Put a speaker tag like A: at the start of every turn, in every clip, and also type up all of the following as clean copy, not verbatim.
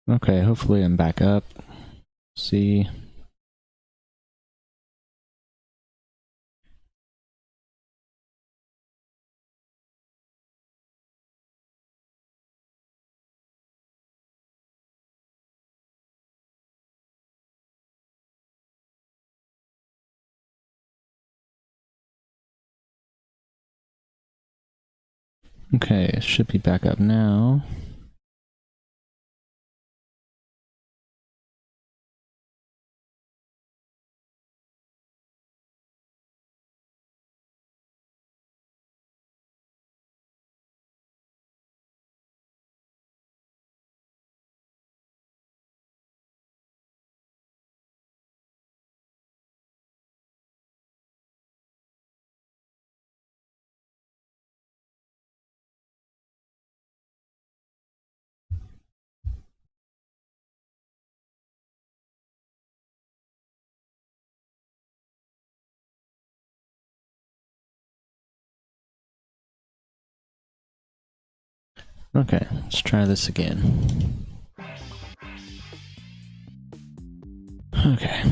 A: Okay, hopefully I'm back up. See. Okay, should be back up now. Okay, let's try this again. Okay.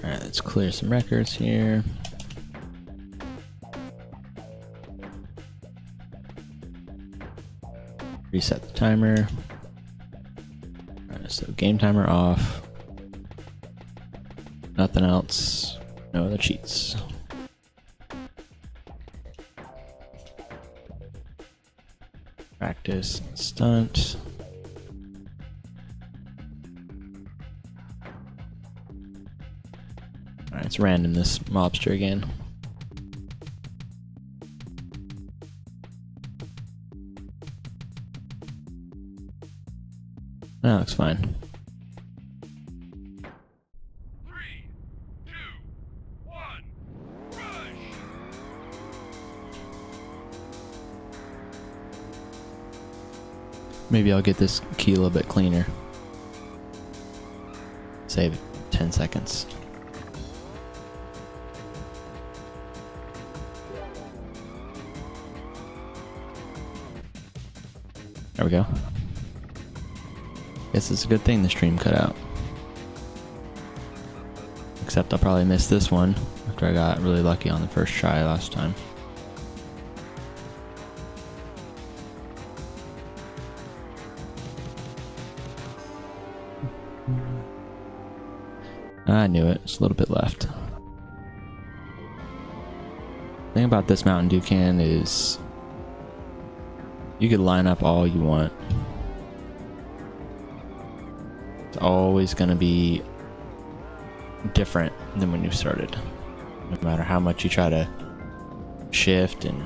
A: Alright, let's clear some records here. Reset the timer. Alright, so game timer off. Nothing else. No other cheats. Practice stunt. Alright, it's random, this mobster again. That looks fine.
B: 3, 2, 1, rush!
A: Maybe I'll get this key a little bit cleaner. Save 10 seconds. There we go. Guess it's a good thing the stream cut out. Except I'll probably miss this one after I got really lucky on the first try last time. I knew it. It's a little bit left. The thing about this Mountain Dew can is you could line up all you want. It's always going to be different than when you started. No matter how much you try to shift and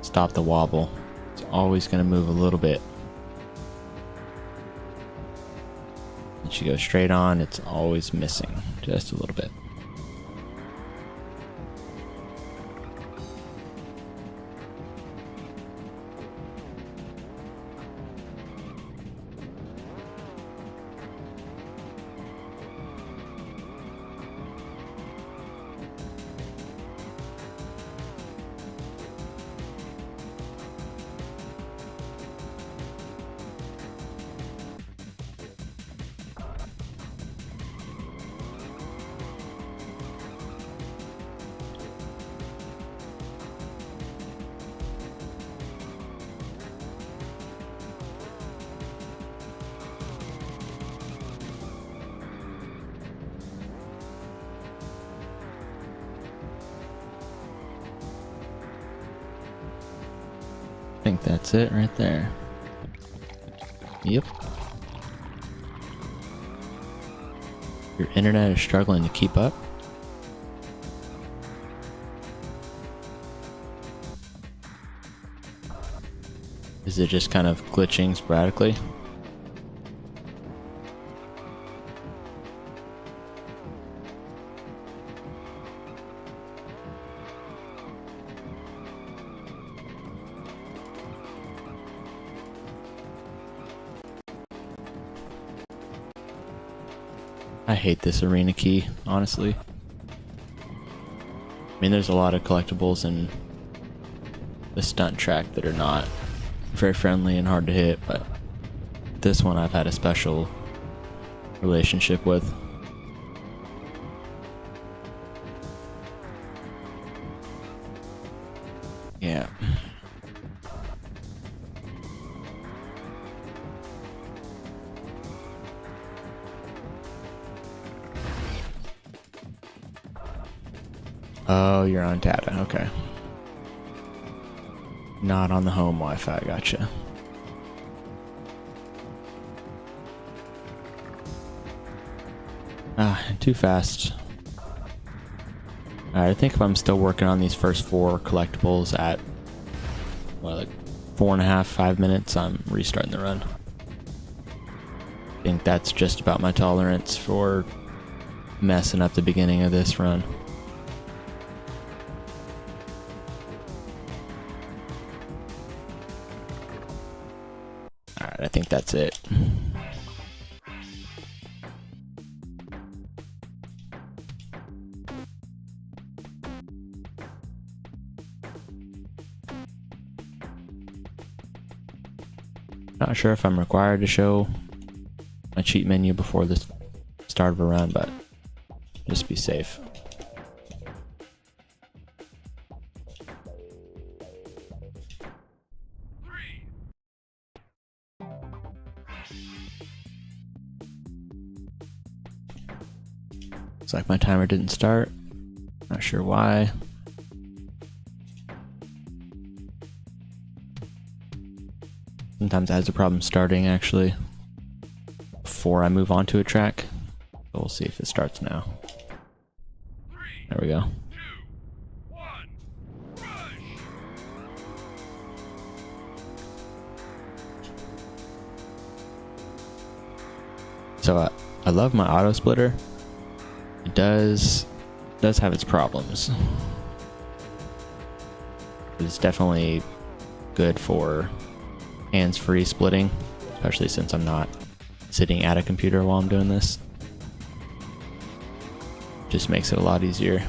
A: stop the wobble, it's always going to move a little bit. Once you go straight on, it's always missing just a little bit. I think that's it right there. Yep. Your internet is struggling to keep up. Is it just kind of glitching sporadically? I hate this arena key, honestly. I mean, there's a lot of collectibles in the stunt track that are not very friendly and hard to hit, but this one I've had a special relationship with. Yeah. Oh, you're on data. Okay. Not on the home Wi-Fi. Gotcha. Ah, too fast. Alright, I think if I'm still working on these first 4 collectibles at, well, like 4.5, 5 minutes, I'm restarting the run. I think that's just about my tolerance for messing up the beginning of this run. Alright, I think that's it. Not sure if I'm required to show my cheat menu before the start of a run, but just be safe. Looks like my timer didn't start. Not sure why. Sometimes it has a problem starting actually before I move on to a track. So we'll see if it starts now. There we go.
B: 2, 1, rush!
A: So I love my auto splitter. It does have its problems. It's definitely good for hands-free splitting, especially since I'm not sitting at a computer while I'm doing this. Just makes it a lot easier.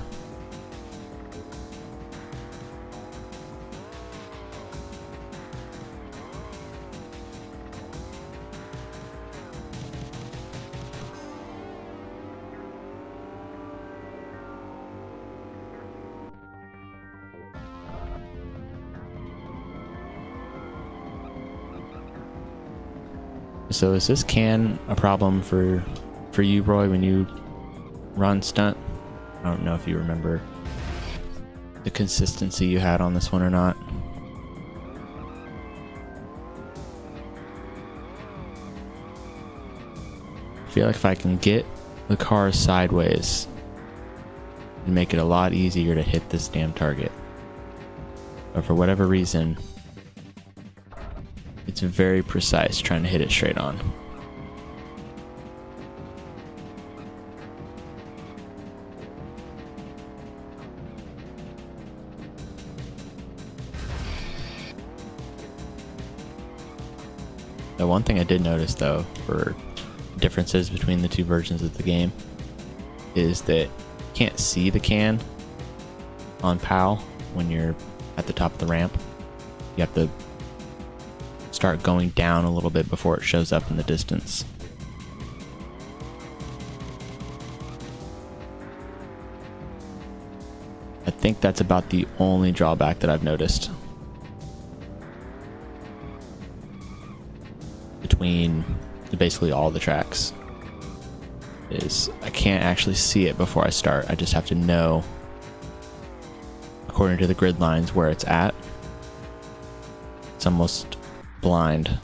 A: So is this can a problem for you, Roy, when you run stunt? I don't know if you remember the consistency you had on this one or not. I feel like if I can get the car sideways and make it a lot easier to hit this damn target. But for whatever reason, it's very precise trying to hit it straight on. The one thing I did notice though, for differences between the two versions of the game, is that you can't see the can on PAL when you're at the top of the ramp. You have to start going down a little bit before it shows up in the distance. I think that's about the only drawback that I've noticed between basically all the tracks, is I can't actually see it before I start. I just have to know, according to the grid lines, where it's at. It's almost blind.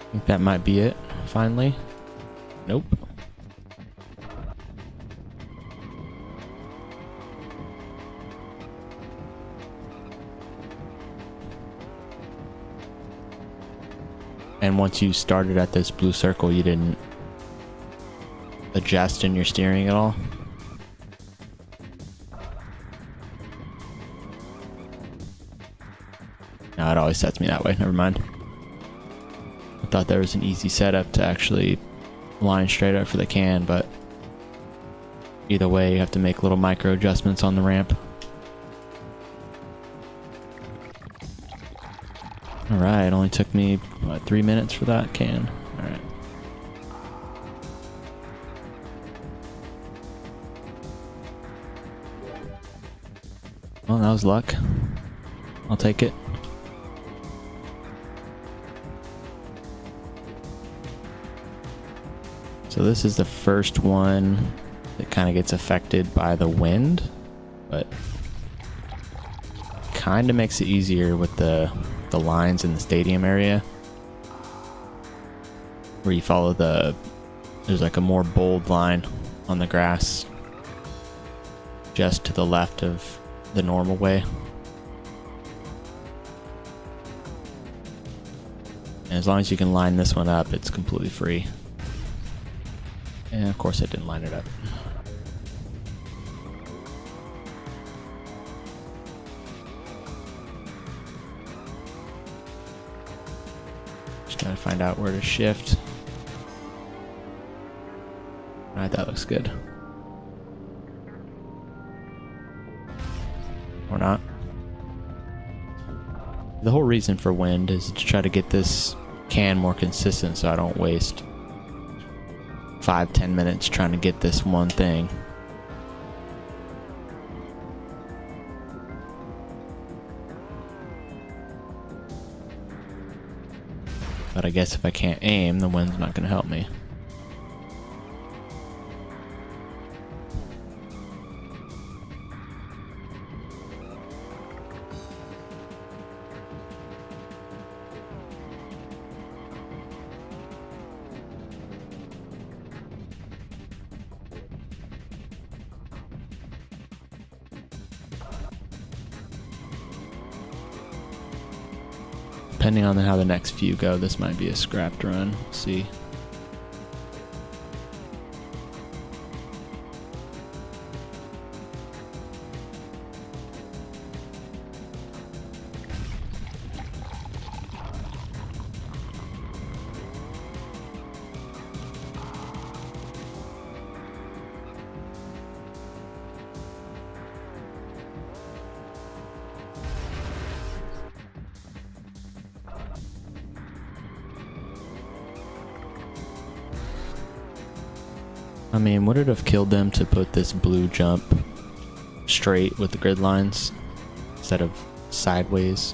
A: I think that might be it, finally. Nope. And once you started at this blue circle, you didn't adjust in your steering at all? No, it always sets me that way. Never mind. I thought there was an easy setup to actually line straight up for the can, but either way, you have to make little micro adjustments on the ramp. Alright, it only took me, what, 3 minutes for that can? Alright. Well, that was luck. I'll take it. So this is the first one that kind of gets affected by the wind, but kind of makes it easier with the lines in the stadium area, where you follow there's like a more bold line on the grass just to the left of the normal way. And as long as you can line this one up, it's completely free. And of course I didn't line it up. Just gotta find out where to shift. Alright, that looks good. Or not. The whole reason for wind is to try to get this can more consistent so I don't waste 5-10 minutes trying to get this one thing. But I guess if I can't aim, the wind's not going to help me. Depending on how the next few go, this might be a scrapped run. We'll see. I mean, would it have killed them to put this blue jump straight with the grid lines instead of sideways?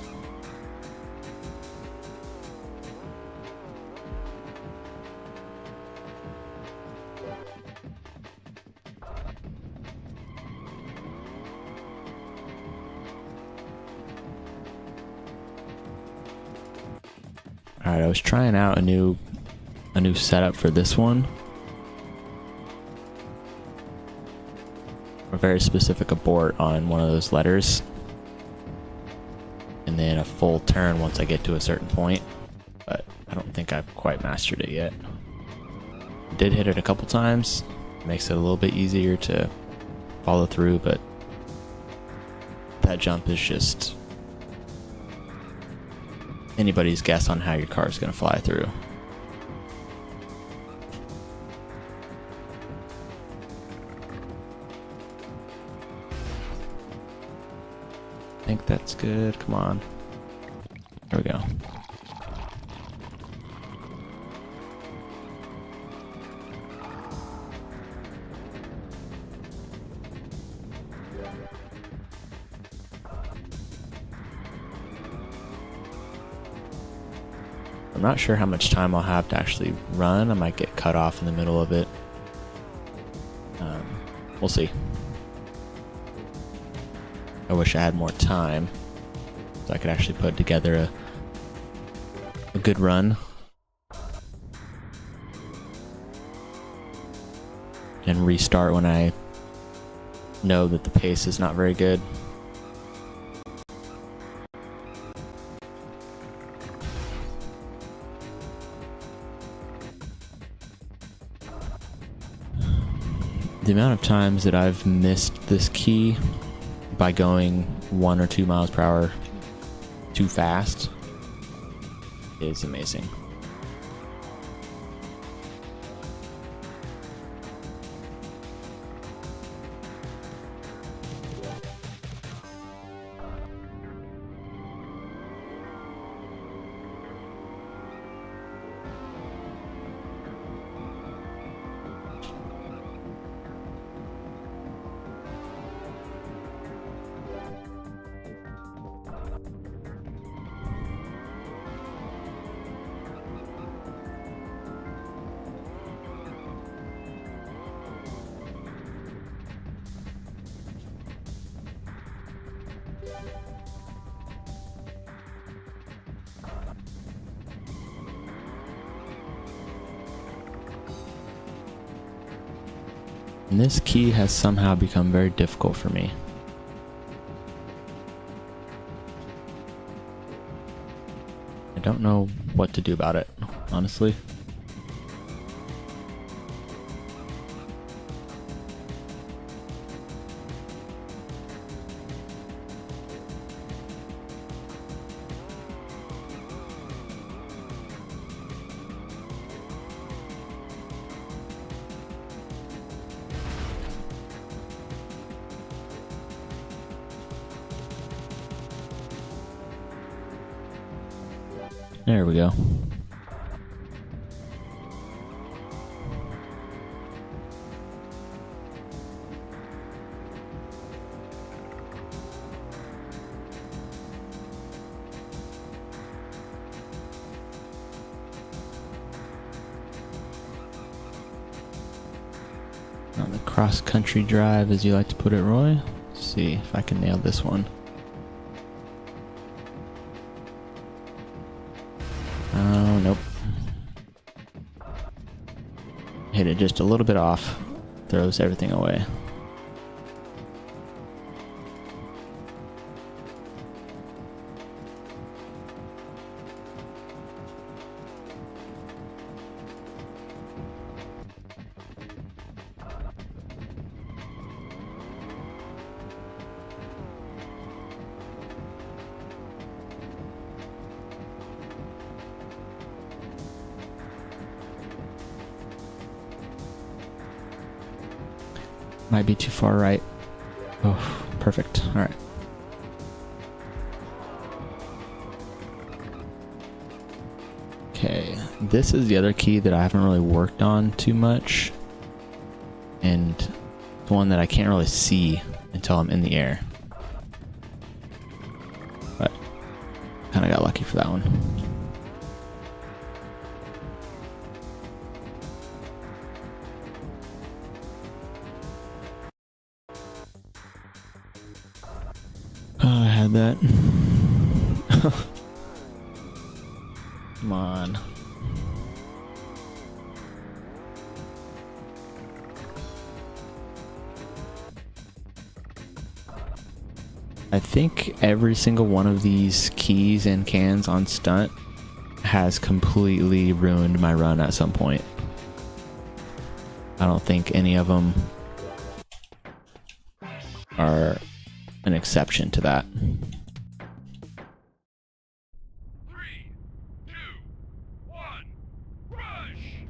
A: Alright, I was trying out a new setup for this one. A very specific abort on one of those letters, and then a full turn once I get to a certain point, but I don't think I've quite mastered it yet. Did hit it a couple times, makes it a little bit easier to follow through, but that jump is just anybody's guess on how your car is going to fly through. I think that's good. Come on. There we go. I'm not sure how much time I'll have to actually run. I might get cut off in the middle of it. We'll see. I wish I had more time so I could actually put together a good run. And restart when I know that the pace is not very good. The amount of times that I've missed this key by going 1 or 2 miles per hour too fast is amazing. And this key has somehow become very difficult for me. I don't know what to do about it, honestly. There we go. On the cross-country drive, as you like to put it, Roy. Let's see if I can nail this one. Oh, nope. Hit it just a little bit off. Throws everything away. Might be too far right. Oh, perfect. All right. Okay, this is the other key that I haven't really worked on too much. And the one that I can't really see until I'm in the air. But kind of got lucky for that one. Oh, I had that. Come on. I think every single one of these keys and cans on stunt has completely ruined my run at some point. I don't think any of them are an exception to that.
B: 3, 2, 1, rush!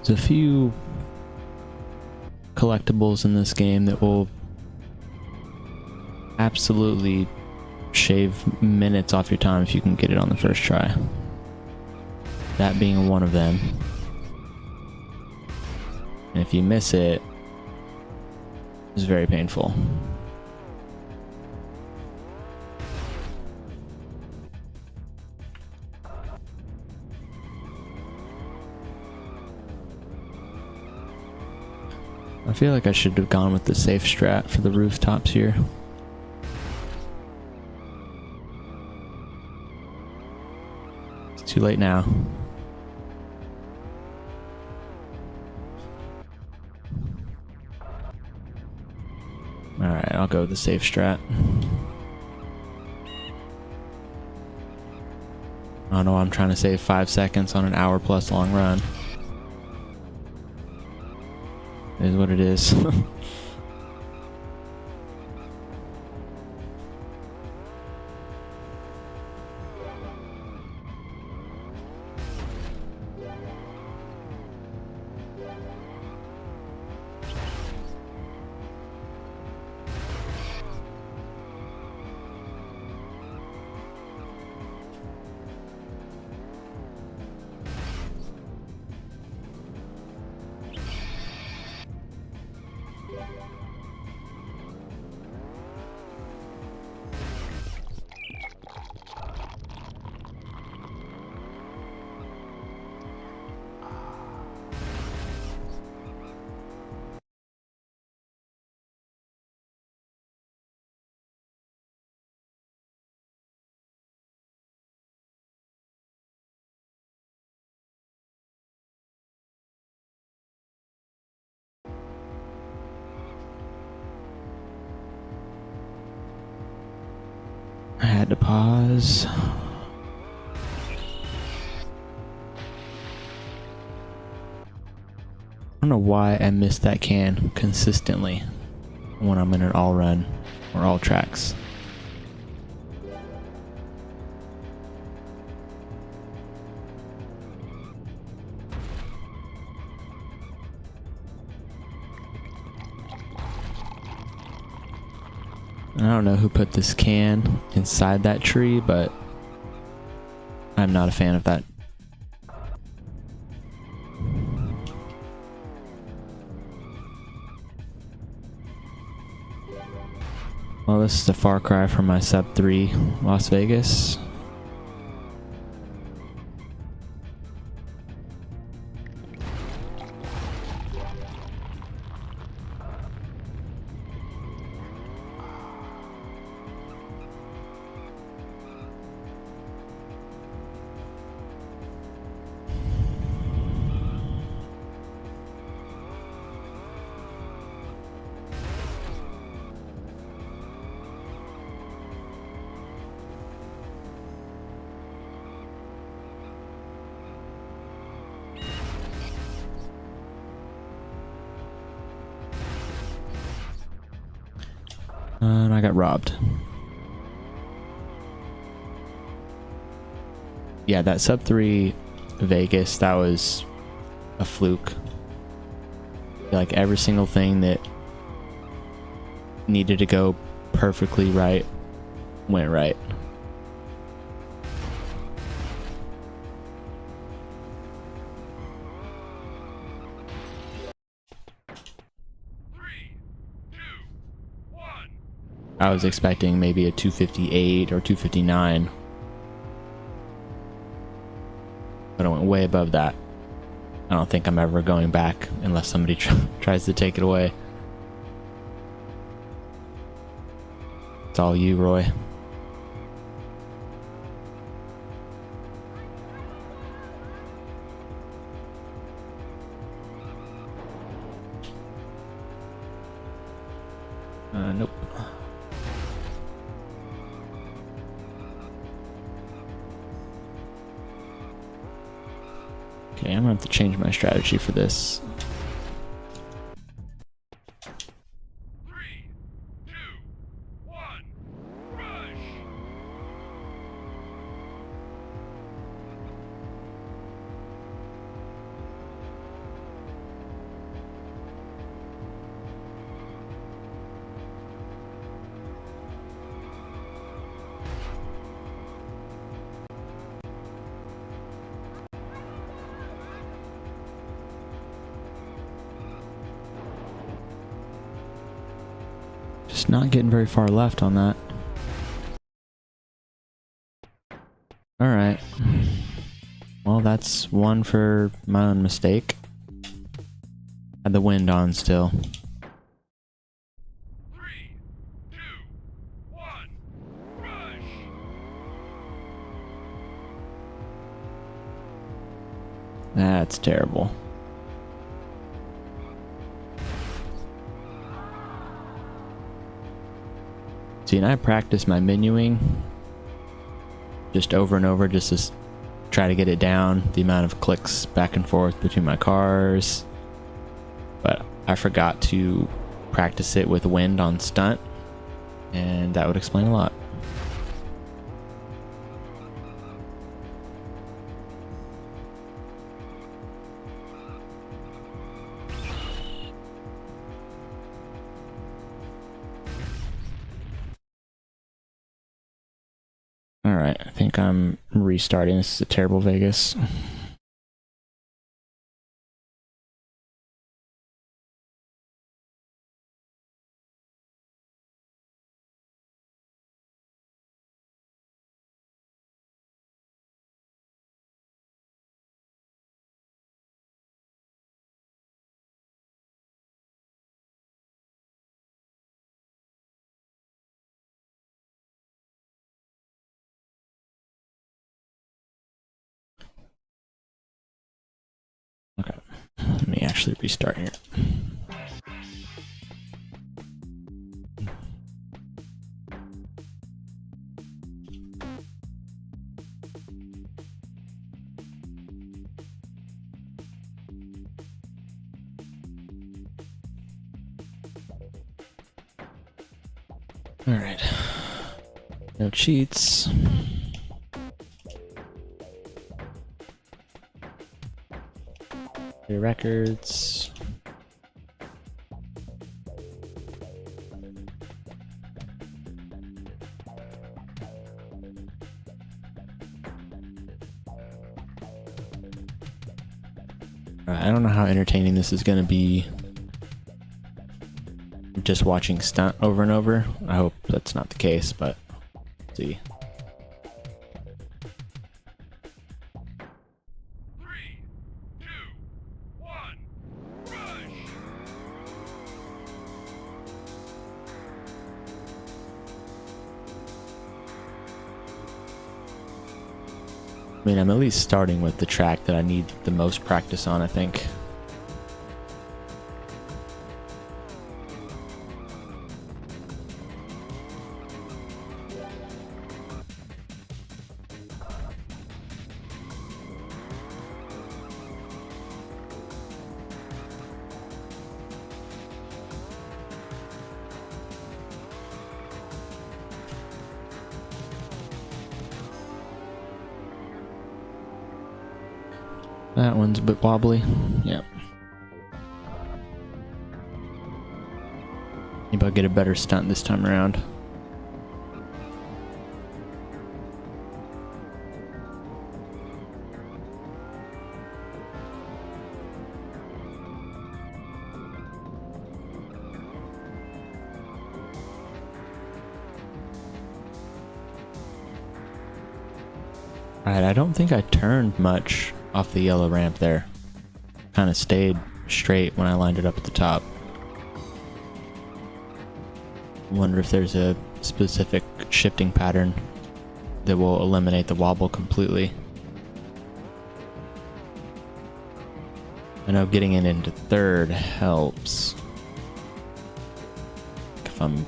A: There's a few collectibles in this game that will absolutely shave minutes off your time if you can get it on the first try. That being one of them. And if you miss it, It's very painful. I feel like I should have gone with the safe strat for the rooftops here. It's too late now. Alright, I'll go with the safe strat. I don't know, I'm trying to save 5 seconds on an hour plus long run. It is what it is. I had to pause. I don't know why I miss that can consistently when I'm in an all run or all tracks. I don't know who put this can inside that tree, but I'm not a fan of that. Well, this is a far cry from my sub 3 Las Vegas. And I got robbed. Yeah, that sub 3 Vegas, that was a fluke. Like every single thing that needed to go perfectly right went right. I was expecting maybe a 258 or 259, but I went way above that. I don't think I'm ever going back unless somebody tries to take it away. It's all you, Roy. Nope. Okay, I'm gonna have to change my strategy for this. Just not getting very far left on that. Alright. Well, that's one for my own mistake. Had the wind on still.
B: 3, 2, 1, rush!
A: That's terrible. See, and I practice my menuing just over and over just to try to get it down, the amount of clicks back and forth between my cars. But I forgot to practice it with wind on stunt, and that would explain a lot. Alright, I think I'm restarting. This is a terrible Vegas. Okay, let me actually restart here. Alright. No cheats. Your records. I don't know how entertaining this is going to be. Just watching stunt over and over. I hope that's not the case, but let's see.
B: 3, 2, 1, rush!
A: I mean, I'm at least starting with the track that I need the most practice on, I think. That one's a bit wobbly. Yep. Maybe I'll get a better stunt this time around. Alright, I don't think I turned much off the yellow ramp there. Kind of stayed straight when I lined it up at the top. Wonder if there's a specific shifting pattern that will eliminate the wobble completely. I know getting it into third helps. If I'm...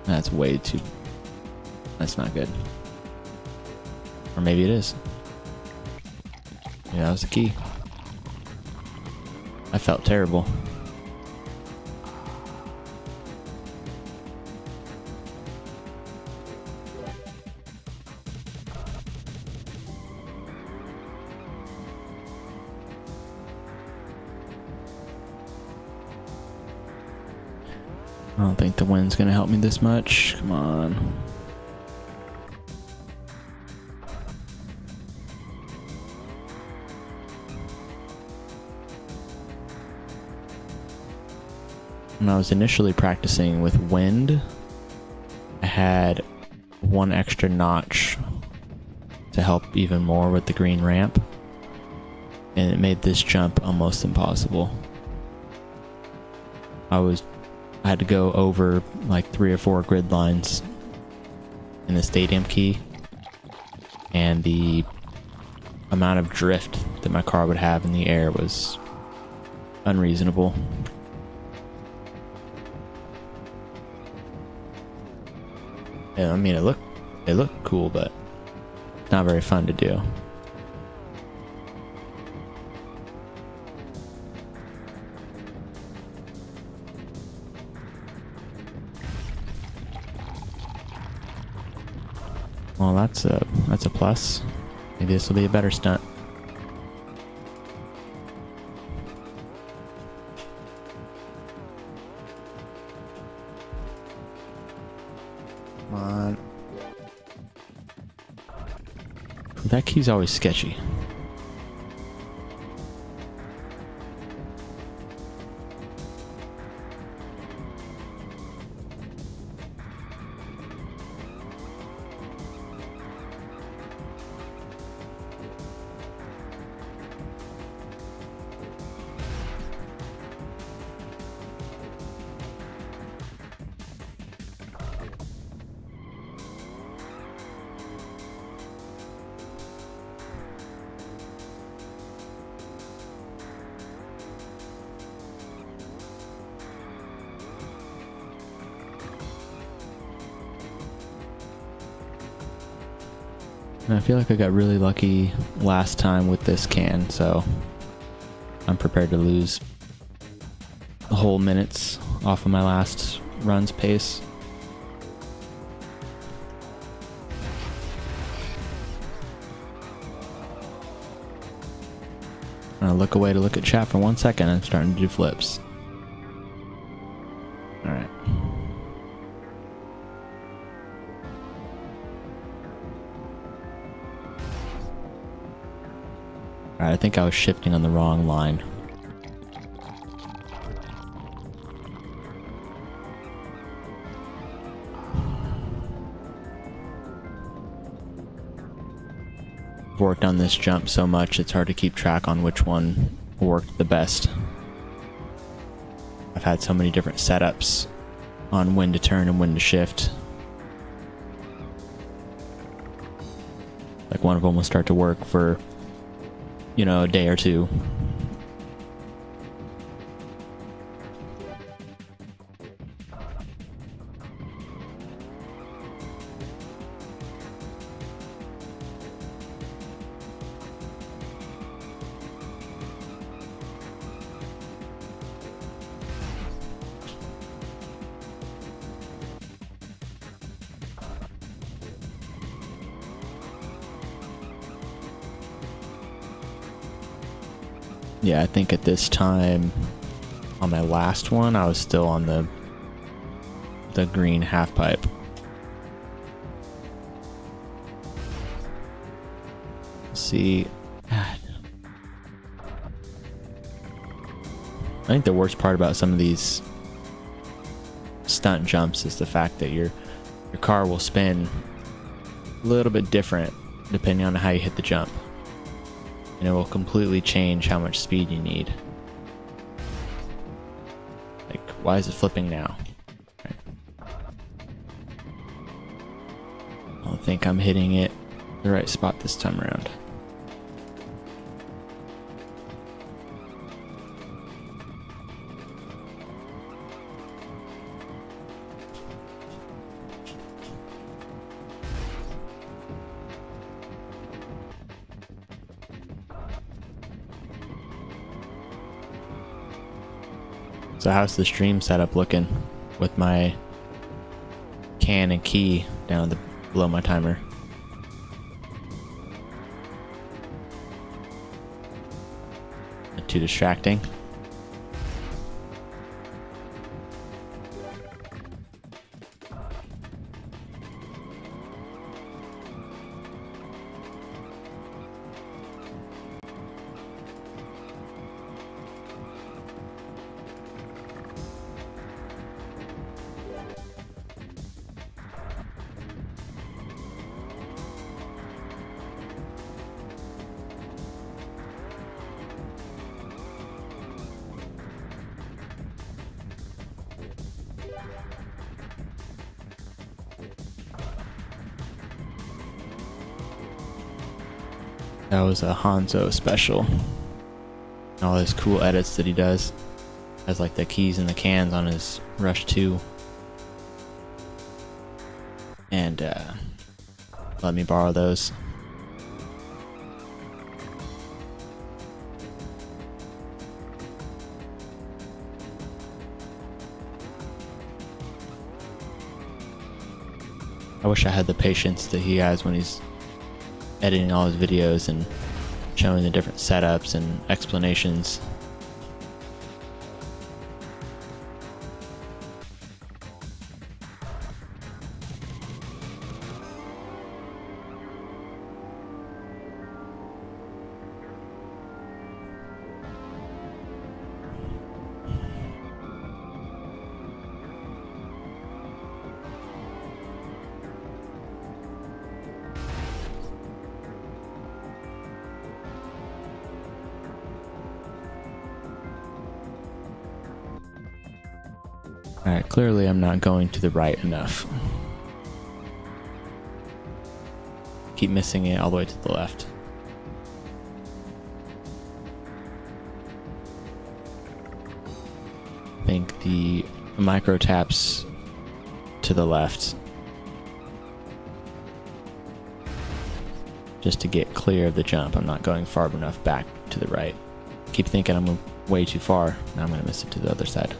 A: That's way too... That's not good. Or maybe it is. Yeah, that was the key. I felt terrible. I don't think the wind's gonna help me this much. Come on. when I was initially practicing with wind, I had one extra notch to help even more with the green ramp, and it made this jump almost impossible. I had to go over like 3 or 4 grid lines in the stadium key, and the amount of drift that my car would have in the air was unreasonable. Yeah, I mean, it looked cool, but not very fun to do. Well, that's a plus. Maybe this will be a better stunt. Come on. That key's always sketchy. And I feel like I got really lucky last time with this can, so I'm prepared to lose whole minutes off of my last run's pace. I look away to look at chat for 1 second and I'm starting to do flips. Alright. Alright, I think I was shifting on the wrong line. I've worked on this jump so much it's hard to keep track on which one worked the best. I've had so many different setups on when to turn and when to shift. Like one of them will start to work for, you know, a day or two. Yeah, I think at this time on my last one, I was still on the green half pipe. Let's see. I think the worst part about some of these stunt jumps is the fact that your car will spin a little bit different depending on how you hit the jump. And it will completely change how much speed you need. Like, why is it flipping now? Right. I don't think I'm hitting it the right spot this time around. So how's the stream setup looking with my can and key down below my timer? Not too distracting. That was a Hanzo special. All his cool edits that he does. Has like the keys and the cans on his Rush 2. And let me borrow those. I wish I had the patience that he has when he's editing all his videos and showing the different setups and explanations. Alright, clearly I'm not going to the right enough. Keep missing it all the way to the left. I think the micro taps to the left. Just to get clear of the jump. I'm not going far enough back to the right. Keep thinking I'm way too far. Now I'm going to miss it to the other side.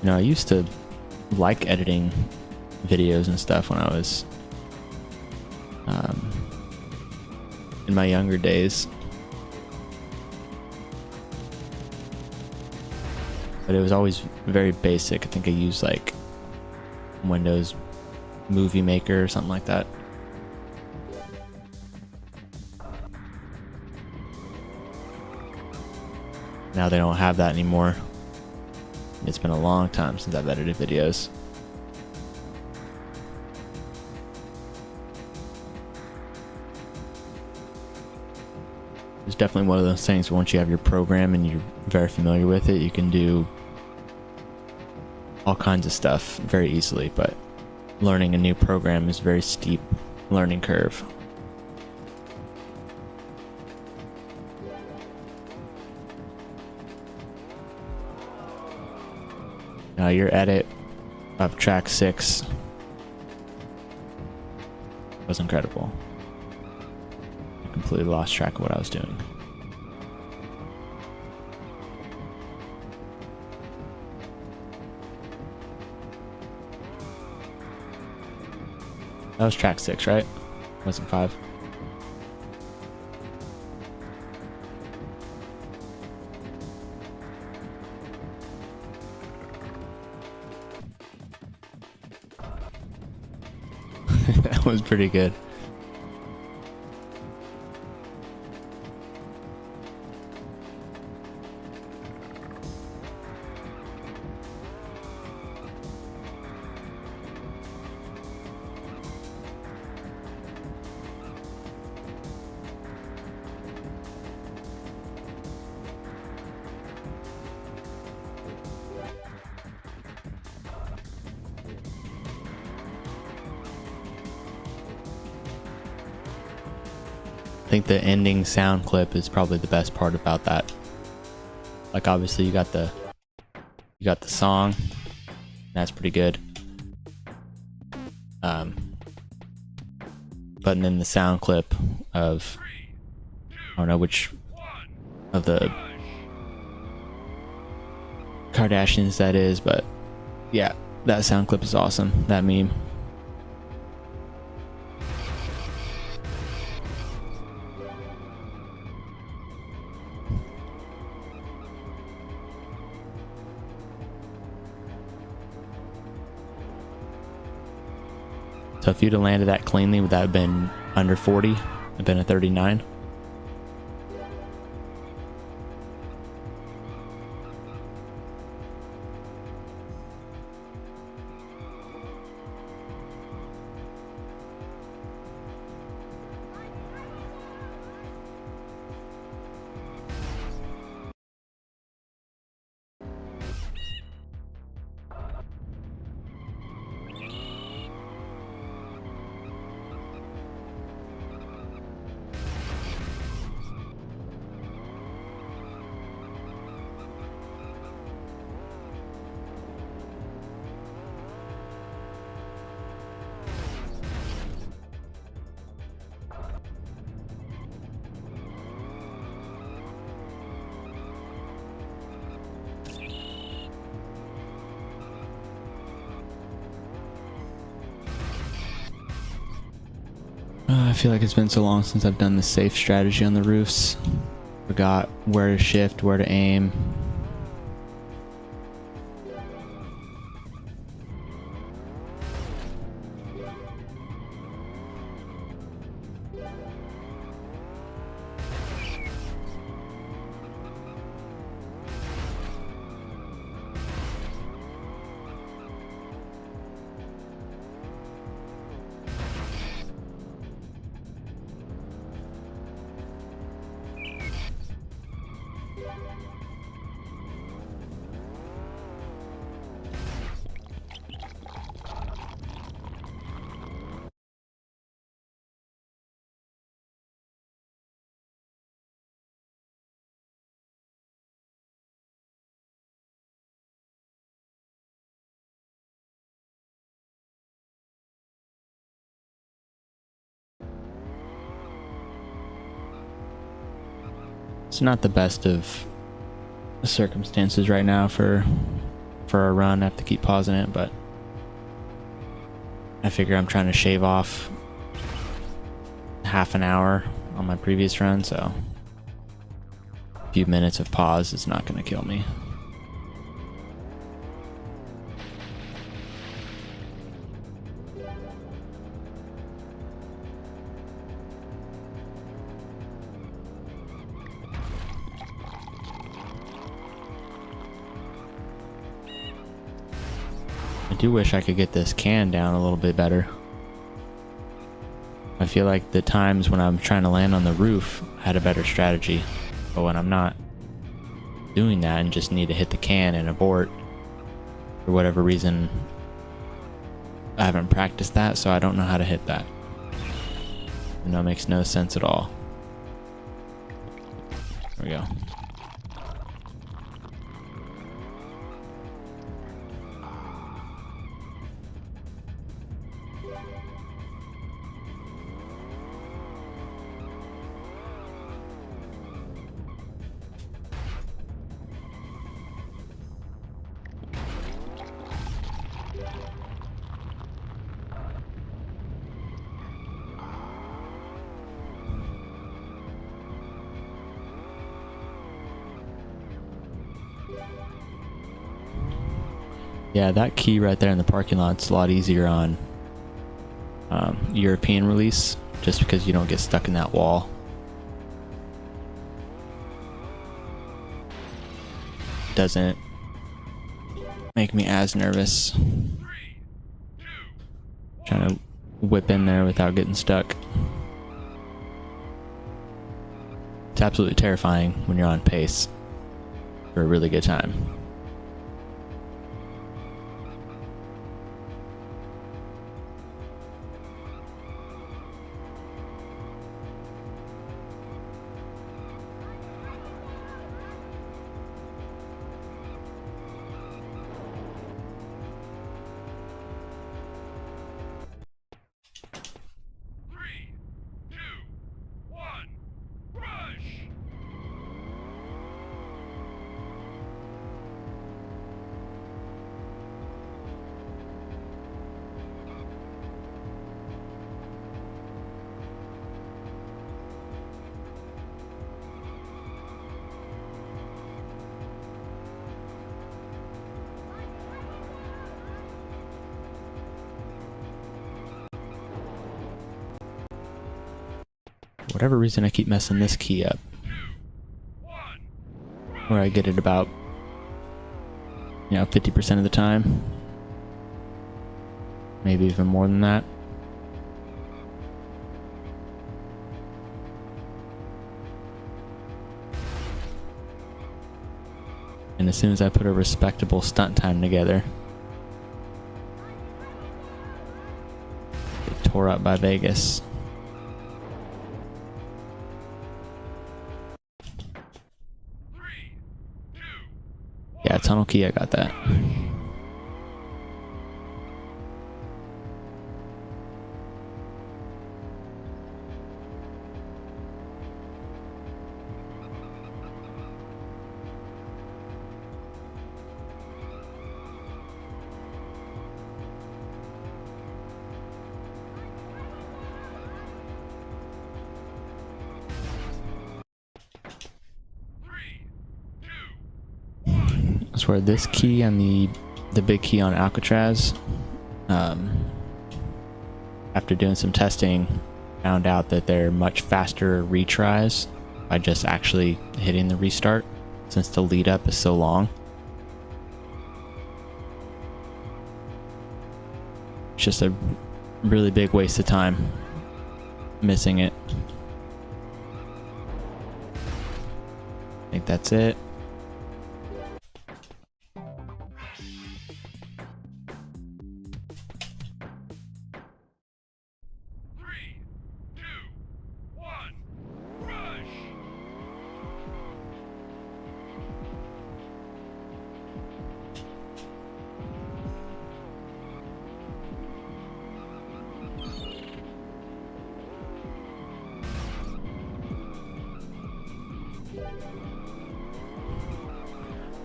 A: You know, I used to like editing videos and stuff when I was in my younger days. But it was always very basic. I think I used like Windows Movie Maker or something like that. Now they don't have that anymore. It's been a long time since I've edited videos. It's definitely one of those things where once you have your program and you're very familiar with it, you can do all kinds of stuff very easily, but learning a new program is a very steep learning curve. Now your edit of track 6 was incredible. I completely lost track of what I was doing. That was track 6, right? Wasn't 5. That was pretty good. I think the ending sound clip is probably the best part about that. Like obviously you got the song. That's pretty good. But then the sound clip of I don't know which of the Kardashians that is, but yeah, that sound clip is awesome. That meme. So if you'd have landed that cleanly, would that have been under 40? Have been a 39? feel like it's been so long since I've done the safe strategy on the roofs. Forgot where to shift, where to aim. It's not the best of circumstances right now for a run. I have to keep pausing it, but I figure I'm trying to shave off half an hour on my previous run, so a few minutes of pause is not going to kill me. I do wish I could get this can down a little bit better. I feel like the times when I'm trying to land on the roof I had a better strategy, but when I'm not doing that and just need to hit the can and abort for whatever reason, I haven't practiced that, so I don't know how to hit that. And that makes no sense at all. There we go. Yeah, that key right there in the parking lot's a lot easier on European release, just because you don't get stuck in that wall. Doesn't make me as nervous.
B: 3, 2,
A: Trying to whip in there without getting stuck. It's absolutely terrifying when you're on pace for a really good time.
B: Three, two, one, rush!
A: For whatever reason, I keep messing this key up,
B: 2, 1,
A: where I get it about, 50% of the time. Maybe even more than that. And as soon as I put a respectable stunt time together, get tore up by Vegas.
B: 3, 2,
A: Yeah, tunnel key, I got that. swear this key and the big key on Alcatraz, after doing some testing, found out that they're much faster retries by just actually hitting the restart, since the lead up is so long. It's just a really big waste of time missing it. I think that's it.
B: Three, two, one, rush!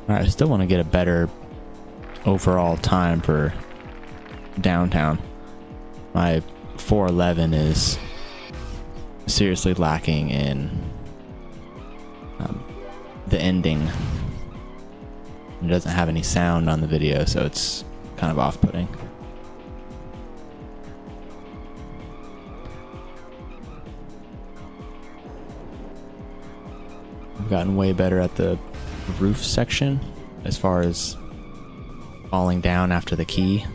A: I still want to get a better overall time for downtown. My 411 is seriously lacking in the ending. It doesn't have any sound on the video, so it's kind of off-putting. I've gotten way better at the roof section as far as falling down after the key.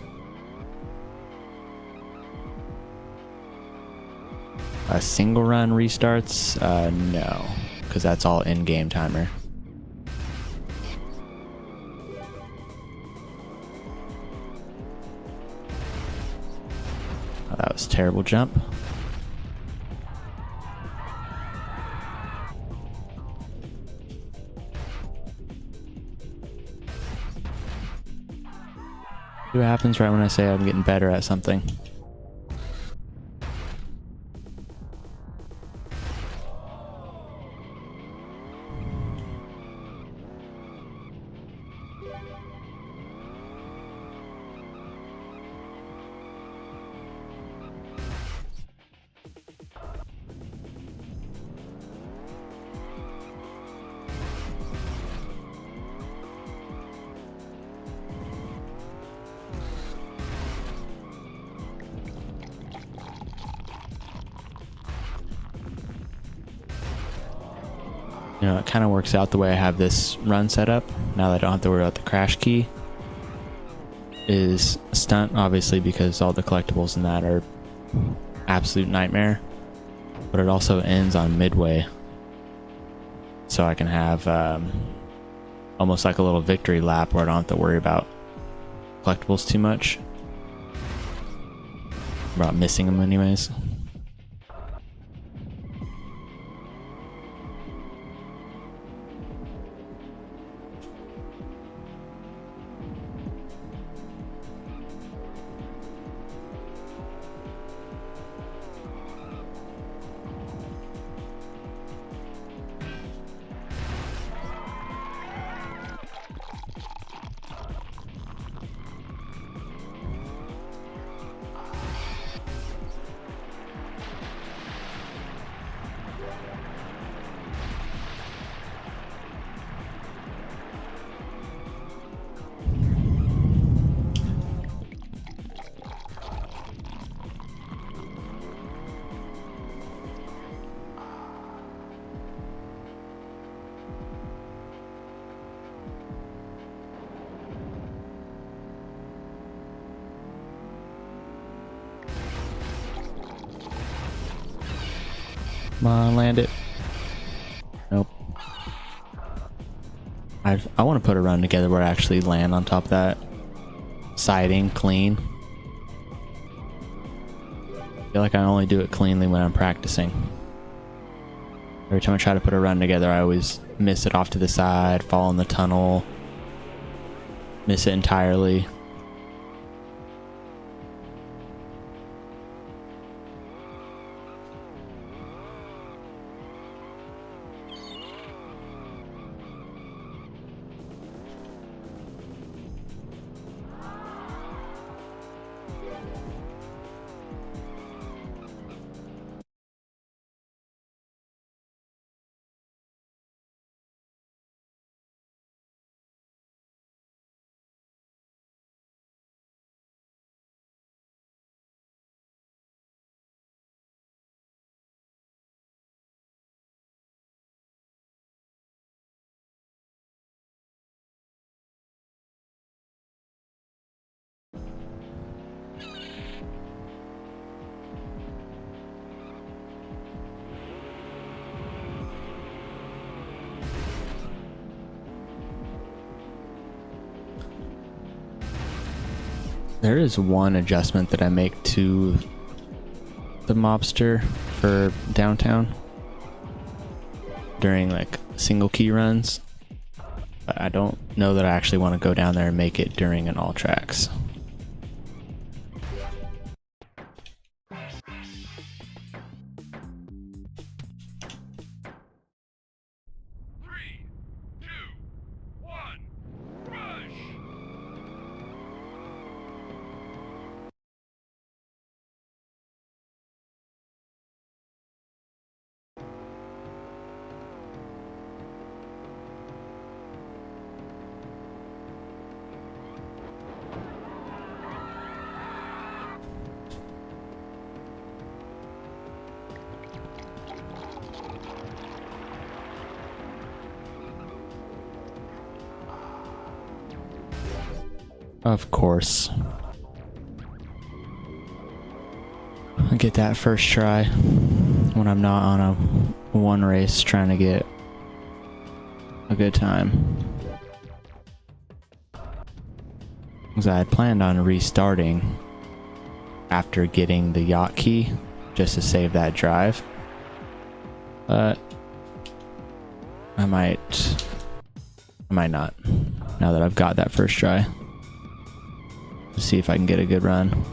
A: Single run restarts, no, because that's all in-game timer. Oh, that was a terrible jump. See what happens right when I say I'm getting better at something. You know, it kind of works out the way I have this run set up. Now that I don't have to worry about the crash key. Is stunt, obviously, because all the collectibles in that are absolute nightmare. But it also ends on midway. So I can have almost like a little victory lap where I don't have to worry about collectibles too much. About missing them anyways. Come on, land it. Nope. I want to put a run together where I actually land on top of that siding clean. I feel like I only do it cleanly when I'm practicing. Every time I try to put a run together, I always miss it off to the side, fall in the tunnel, miss it entirely. There is one adjustment that I make to the mobster for downtown during like single key runs, but I don't know that I actually want to go down there and make it during an all tracks.
B: Three, two, one, rush!
A: Of course. I get that first try when I'm not on a one race trying to get a good time. Because I had planned on restarting after getting the yacht key just to save that drive. But I might not, now that I've got that first try. See if I can get a good run.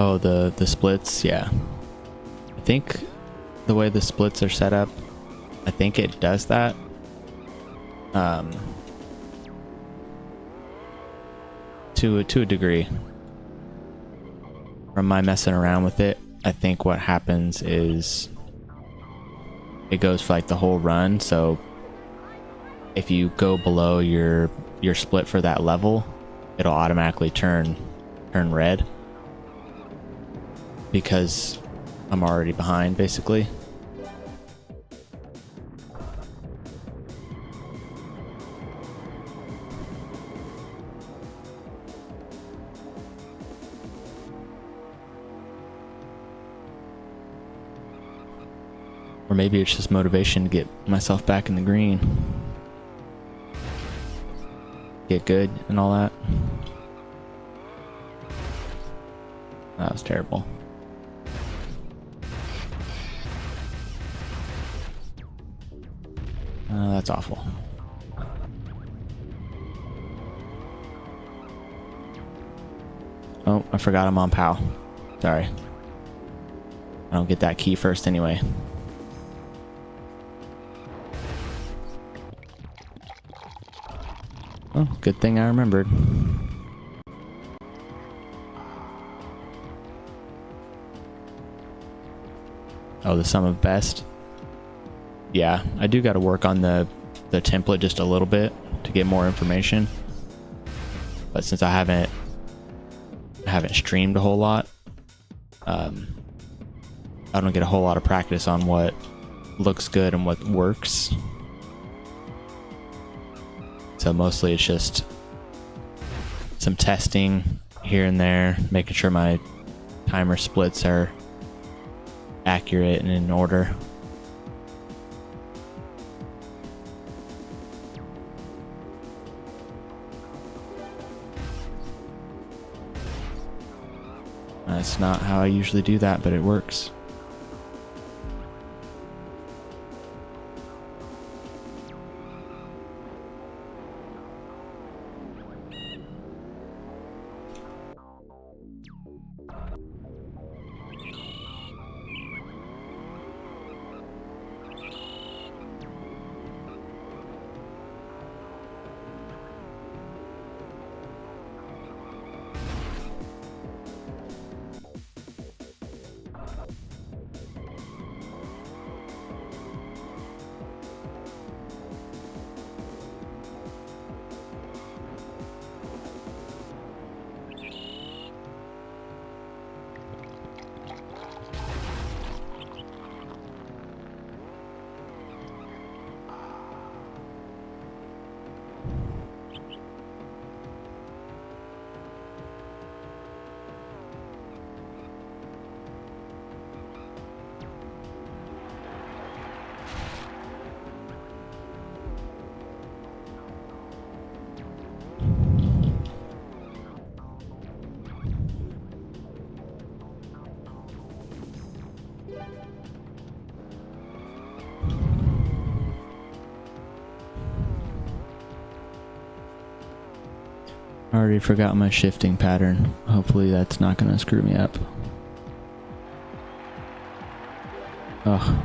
A: Oh, the splits, yeah. I think the way the splits are set up, I think it does that. To a degree. From my messing around with it, I think what happens is it goes for like the whole run. So if you go below your split for that level, it'll automatically turn red because I'm already behind, basically. Or maybe it's just motivation to get myself back in the green. Get good and all that. That was terrible. That's awful. Oh, I forgot I'm on POW. Sorry. I don't get that key first anyway. Oh, good thing I remembered. Oh, the sum of best. Yeah, I do got to work on the template just a little bit to get more information. But since I haven't streamed a whole lot, I don't get a whole lot of practice on what looks good and what works. So mostly it's just some testing here and there, making sure my timer splits are accurate and in order. That's not how I usually do that, but it works. I already forgot my shifting pattern. Hopefully that's not gonna screw me up. Oh,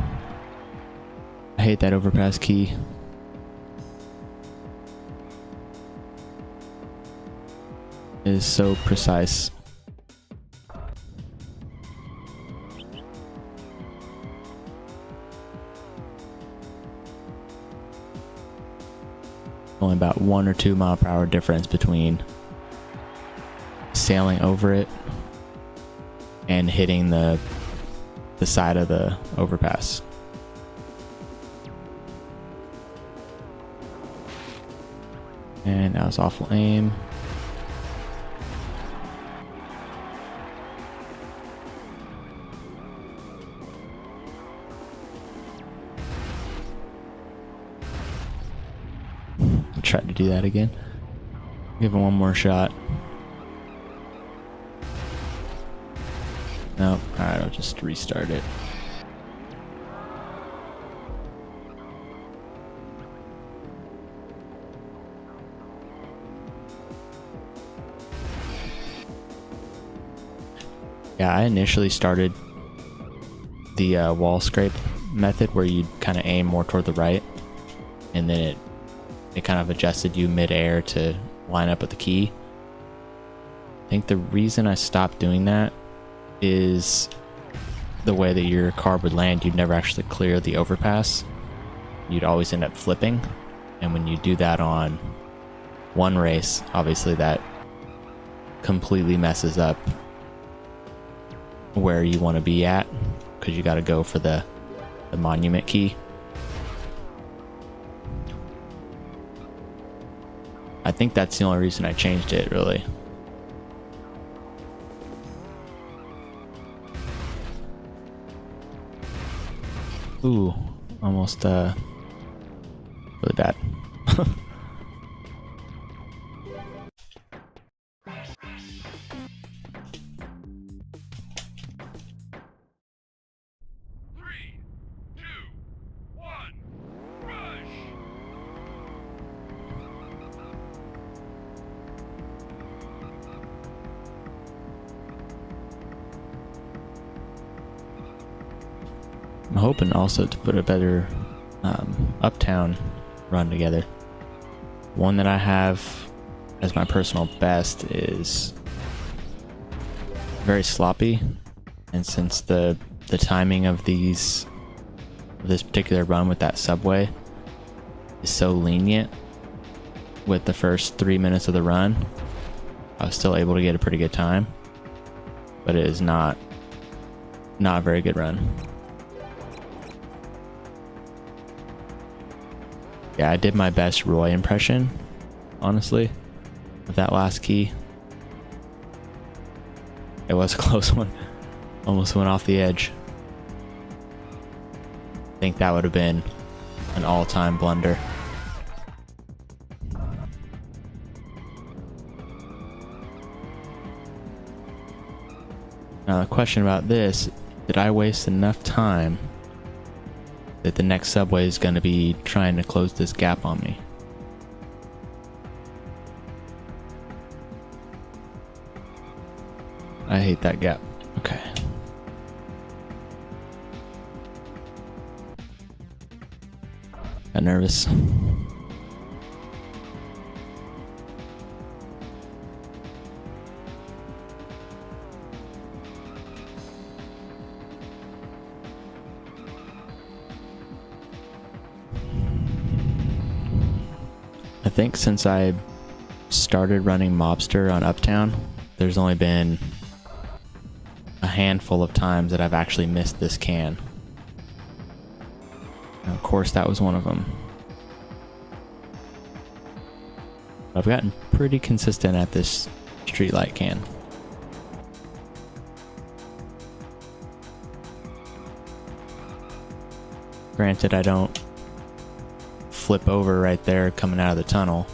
A: I hate that overpass key. It is so precise. Only about 1 or 2 mile per hour difference between sailing over it and hitting the side of the overpass. And that was awful aim. Try to do that again. Give it one more shot. Nope. Alright, I'll just restart it. Yeah, I initially started the wall scrape method where you kind of aim more toward the right, and then it kind of adjusted you mid-air to line up with the key. I think the reason I stopped doing that is the way that your car would land. You'd never actually clear the overpass. You'd always end up flipping, and when you do that on one race, obviously that completely messes up where you want to be at, because you got to go for the monument key. I think that's the only reason I changed it, really. Ooh, almost really bad.
B: Three, two, one, rush!
A: I'm hoping also to put a better uptown run together. One that I have as my personal best is very sloppy, and since the timing of this particular run with that subway is so lenient with the first 3 minutes of the run, I was still able to get a pretty good time, but it is not a very good run. Yeah, I did my best Roy impression, honestly, of that last key. It was a close one. Almost went off the edge. I think that would have been an all-time blunder. Now the question about this, did I waste enough time that the next subway is going to be trying to close this gap on me? I hate that gap. Okay. Got nervous. I think since I started running Mobster on Uptown, there's only been a handful of times that I've actually missed this can. And of course, that was one of them. I've gotten pretty consistent at this streetlight can. Granted, I don't flip over right there coming out of the tunnel.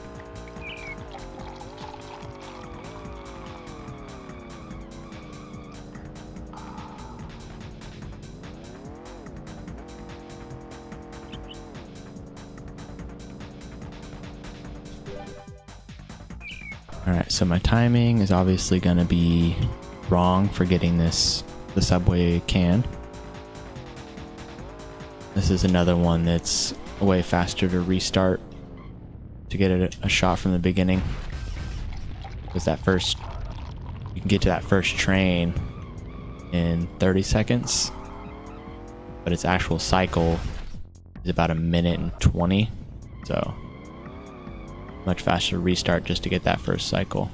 A: Alright, so my timing is obviously going to be wrong for getting the subway can. This is another one that's way faster to restart to get a shot from the beginning. Because you can get to that first train in 30 seconds, but its actual cycle is about 1:20, so much faster to restart just to get that first cycle.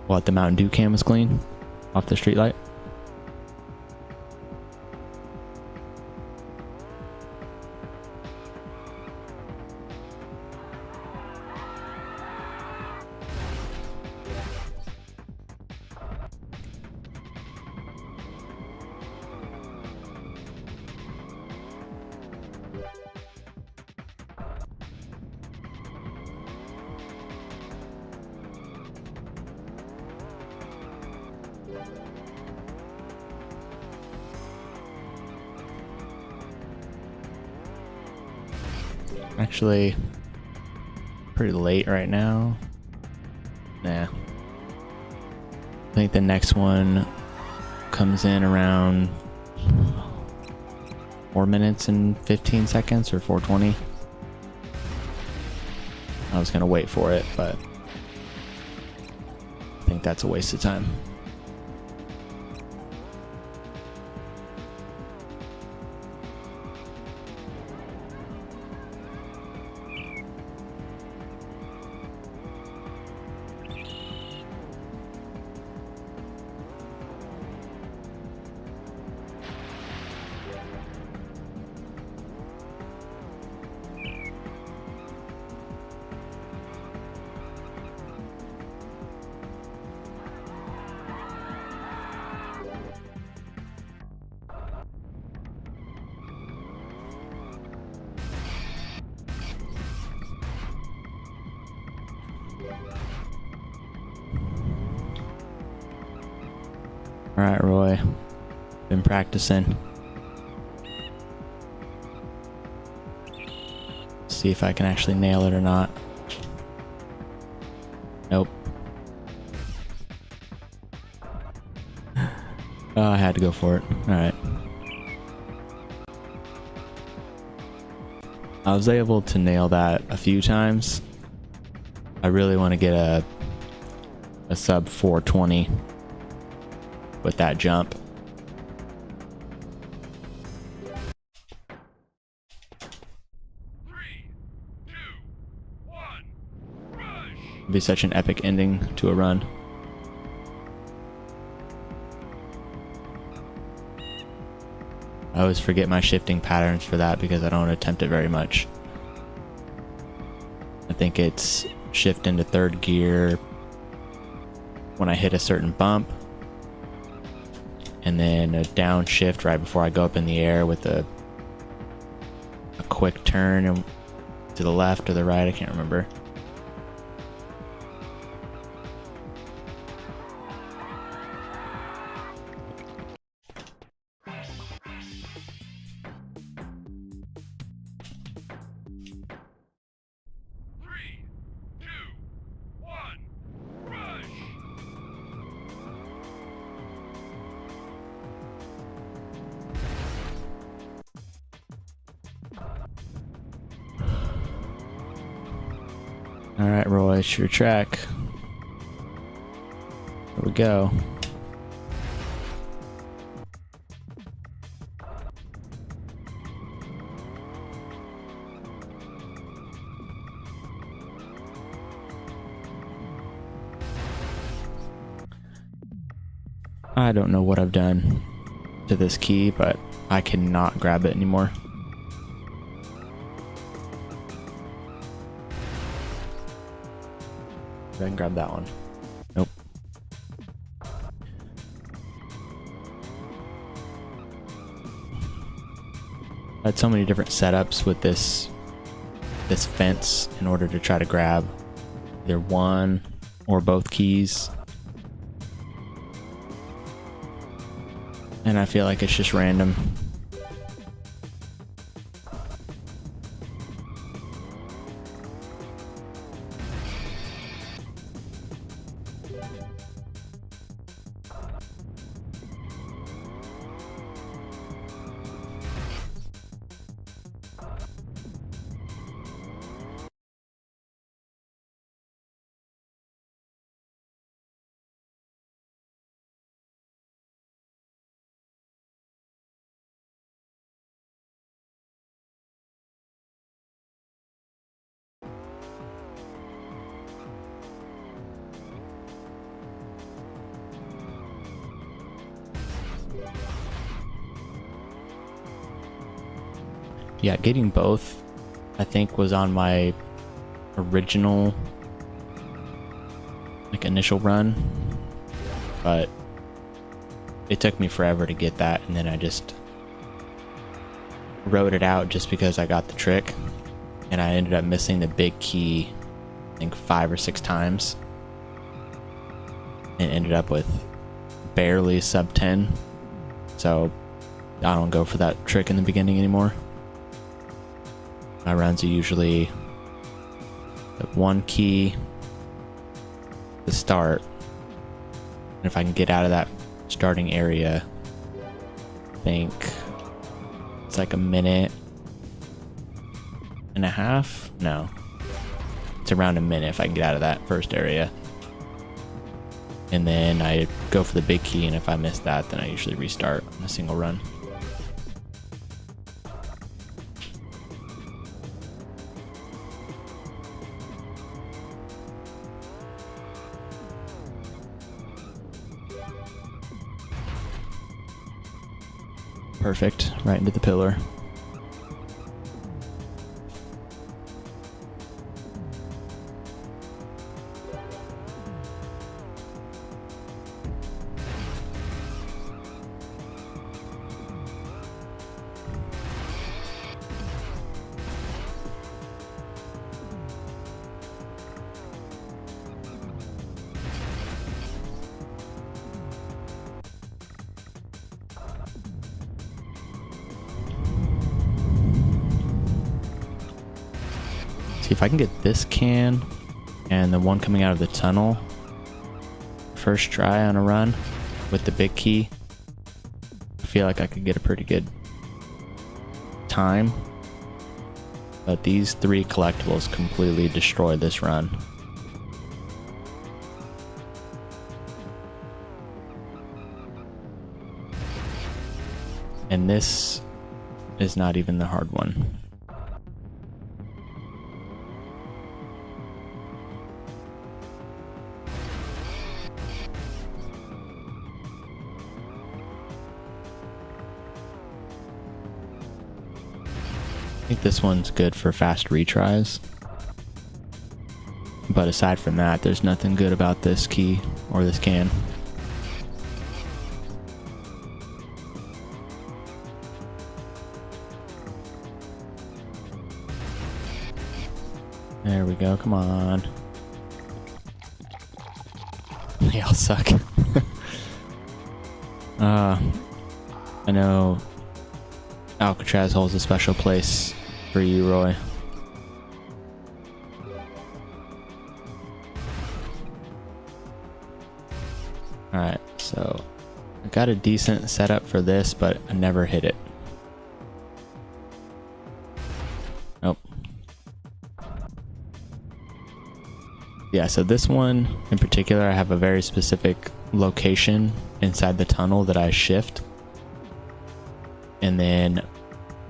A: What, the Mountain Dew can was clean off the street light? Actually, pretty late right now. Nah. I think the next one comes in around 4 minutes and 15 seconds or 4:20. I was gonna wait for it, but I think that's a waste of time. Alright, Roy. Been practicing. See if I can actually nail it or not. Nope. Oh, I had to go for it. Alright. I was able to nail that a few times. I really want to get a sub 420 with that jump. It'd be such an epic ending to a run. I always forget my shifting patterns for that because I don't attempt it very much. I think it's shift into third gear when I hit a certain bump, and then a downshift right before I go up in the air with a quick turn and to the left or the right, I can't remember. Alright, Roy, it's your track. Here we go. I don't know what I've done to this key, but I cannot grab it anymore. Go ahead and grab that one. Nope. I had so many different setups with this fence in order to try to grab either one or both keys. And I feel like it's just random. Yeah, getting both, I think, was on my original, like, initial run, but it took me forever to get that, and then I just wrote it out just because I got the trick, and I ended up missing the big key, I think 5 or 6 times, and ended up with barely sub 10, so I don't go for that trick in the beginning anymore. My runs are usually one key to start, and if I can get out of that starting area, I think it's like a minute and a half. No, it's around a minute if I can get out of that first area, and then I go for the big key, and if I miss that, then I usually restart on a single run. Perfect, right into the pillar. If I can get this can and the one coming out of the tunnel first try on a run with the big key, I feel like I could get a pretty good time. But these 3 collectibles completely destroy this run. And this is not even the hard one. I think this one's good for fast retries, but aside from that, there's nothing good about this key or this can. There we go, come on. They all suck. I know Alcatraz holds a special place for you, Roy. Alright, so I got a decent setup for this, but I never hit it. Nope. Yeah, so this one in particular, I have a very specific location inside the tunnel that I shift, and then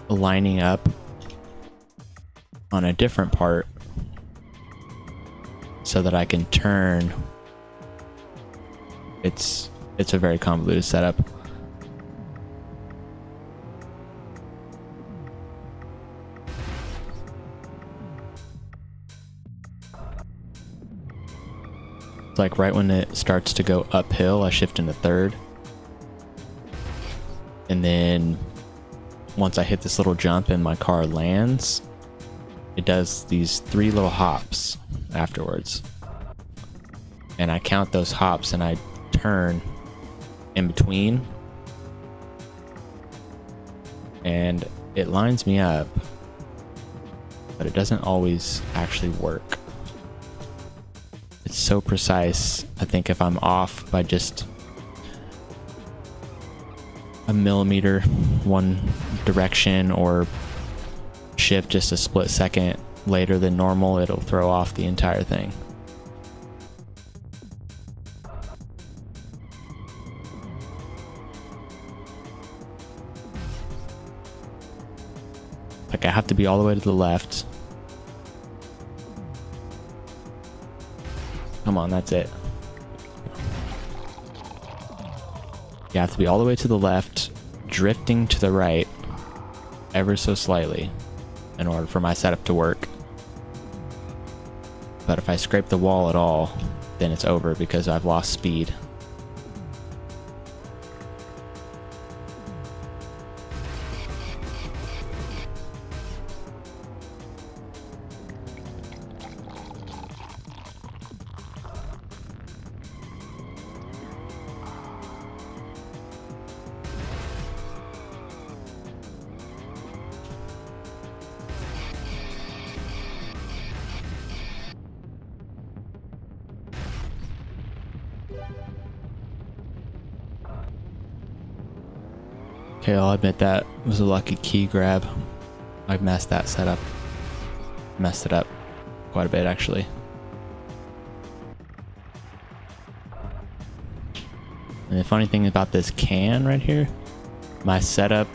A: lining up on a different part so that I can turn. It's a very convoluted setup. It's like right when it starts to go uphill, I shift into third, and then once I hit this little jump and my car lands, it does these 3 little hops afterwards. And I count those hops and I turn in between and it lines me up, but it doesn't always actually work. It's so precise. I think if I'm off by just a millimeter one direction or shift just a split second later than normal, it'll throw off the entire thing. Like, I have to be all the way to the left. Come on, that's it. You have to be all the way to the left, drifting to the right ever so slightly in order for my setup to work. But if I scrape the wall at all, then it's over because I've lost speed. Okay, I'll admit that was a lucky key grab. I messed that setup. Messed it up quite a bit, actually. And the funny thing about this can right here, my setup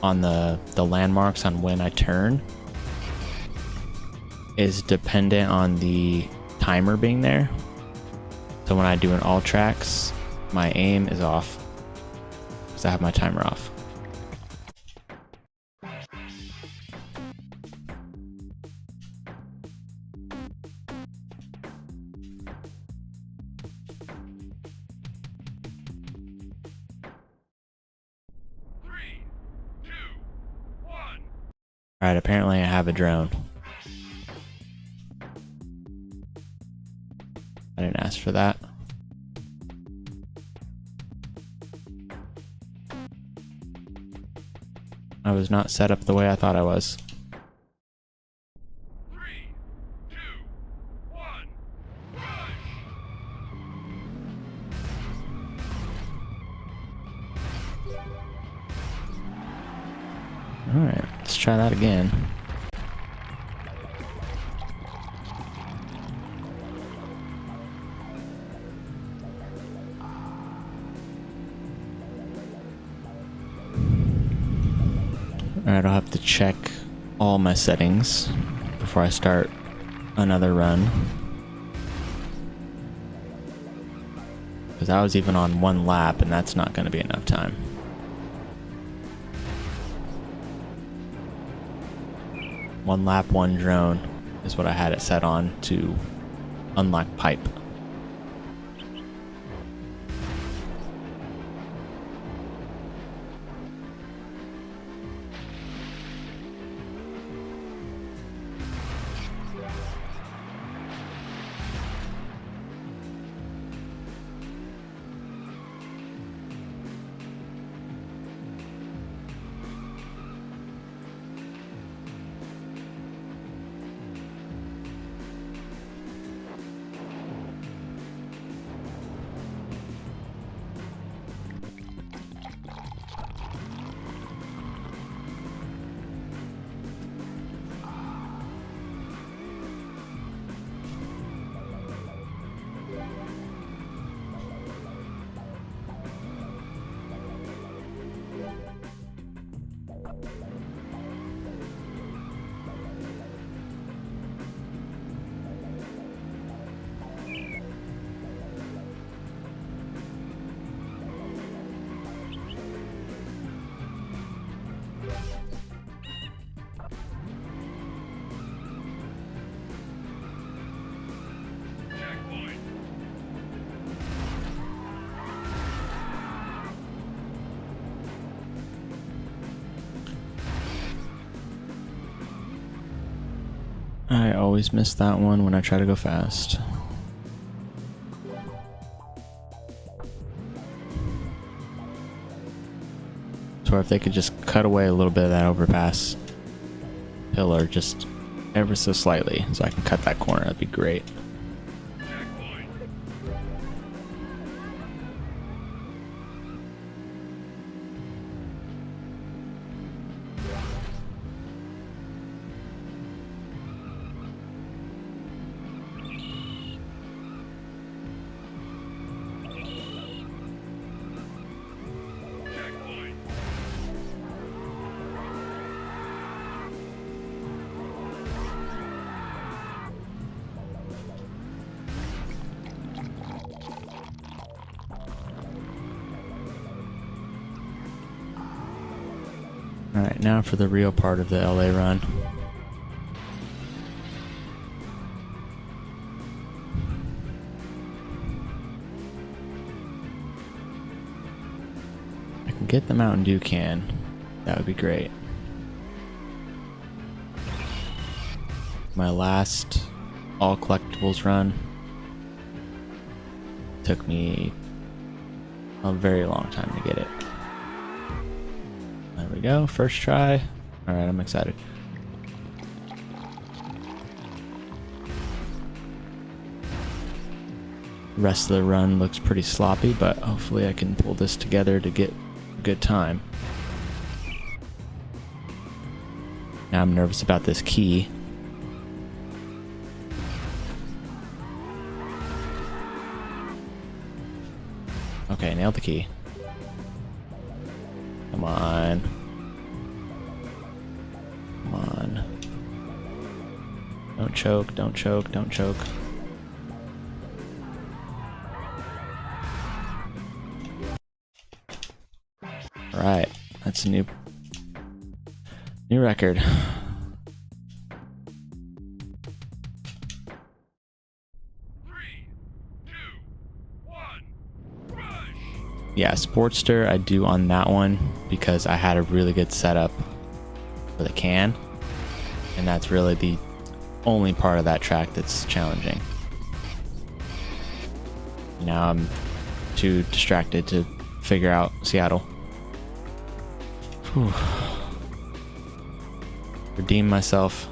A: on the landmarks on when I turn is dependent on the timer being there. So when I do an all tracks, my aim is off because I have my timer off. Alright, apparently I have a drone. I didn't ask for that. I was not set up the way I thought I was.
B: 3, 2, 1, rush!
A: Alright, let's try that again. Alright, I'll have to check all my settings before I start another run. Because I was even on one lap and that's not going to be enough time. One lap, one drone is what I had it set on to unlock pipe.
B: Checkpoint!
A: I always miss that one when I try to go fast. So if they could just cut away a little bit of that overpass pillar just ever so slightly so I can cut that corner, that'd be great.
B: Checkpoint. Checkpoint.
A: Alright, now for the real part of the LA run. I can get the Mountain Dew can. That would be great. My last all collectibles run took me a very long time to get it. There we go, first try. Alright, I'm excited. The rest of the run looks pretty sloppy, but hopefully I can pull this together to get a good time. Now I'm nervous about this key. Okay, nailed the key. Come on. Come on. Don't choke, don't choke, don't choke. Alright, that's a new record.
B: Three, two, one, rush.
A: Yeah, Sportster I do on that one because I had a really good setup for the can, and that's really the only part of that track that's challenging. Now I'm too distracted to figure out Seattle. Whew. Redeem myself.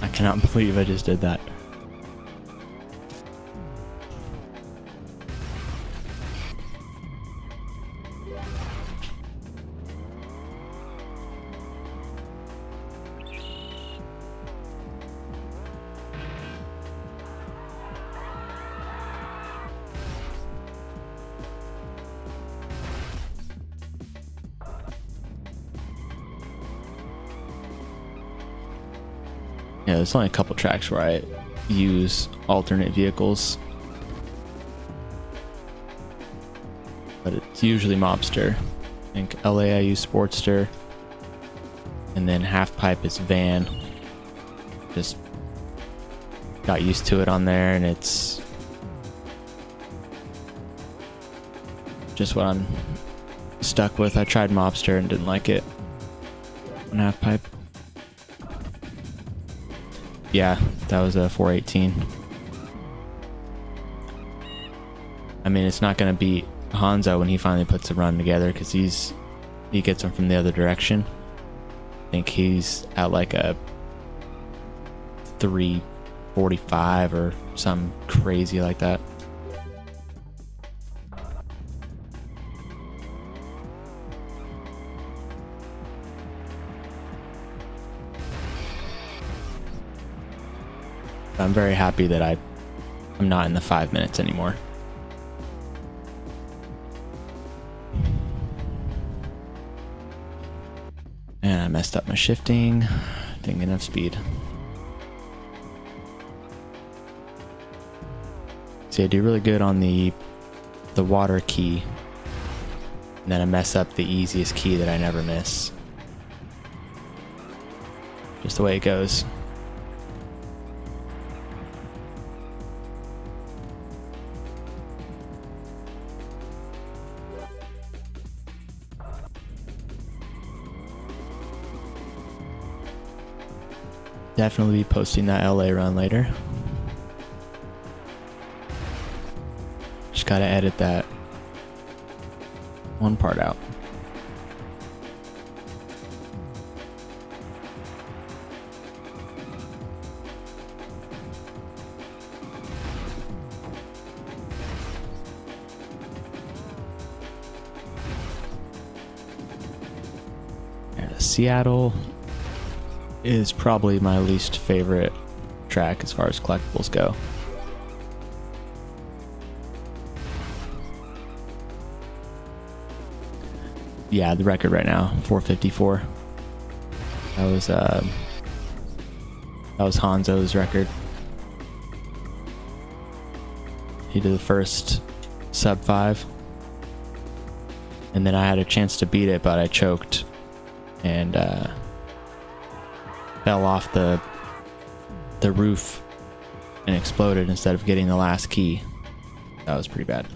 A: I cannot believe I just did that. Yeah, there's only a couple tracks where I use alternate vehicles, but it's usually Mobster. I think LA I use Sportster, and then Half Pipe is Van. Just got used to it on there, and it's just what I'm stuck with. I tried Mobster and didn't like it on Half Pipe. Yeah, that was a 418. I mean, it's not going to beat Hanzo when he finally puts the run together because he gets him from the other direction. I think he's at like a 3:45 or something crazy like that. I'm very happy that I'm not in the 5 minutes anymore. And I messed up my shifting. Didn't get enough speed. See, I do really good on the water key. And then I mess up the easiest key that I never miss. Just the way it goes. definitely be posting that LA run later. Just gotta edit that one part out. Seattle is probably my least favorite track as far as collectibles go. Yeah, the record right now, 454. That was Hanzo's record. He did the first sub 5, and then I had a chance to beat it, but I choked and fell off the roof and exploded instead of getting the last key. That was pretty bad.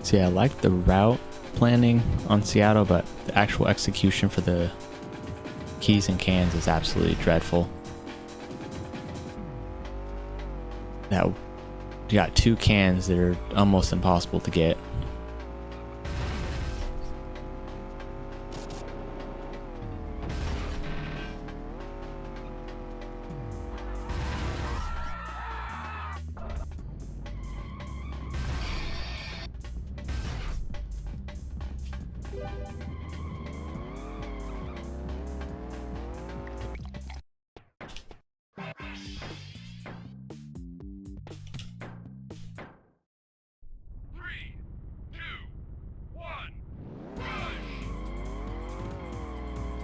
A: See, I like the route planning on Seattle, but the actual execution for the keys and cans is absolutely dreadful. Now, you got 2 cans that are almost impossible to get.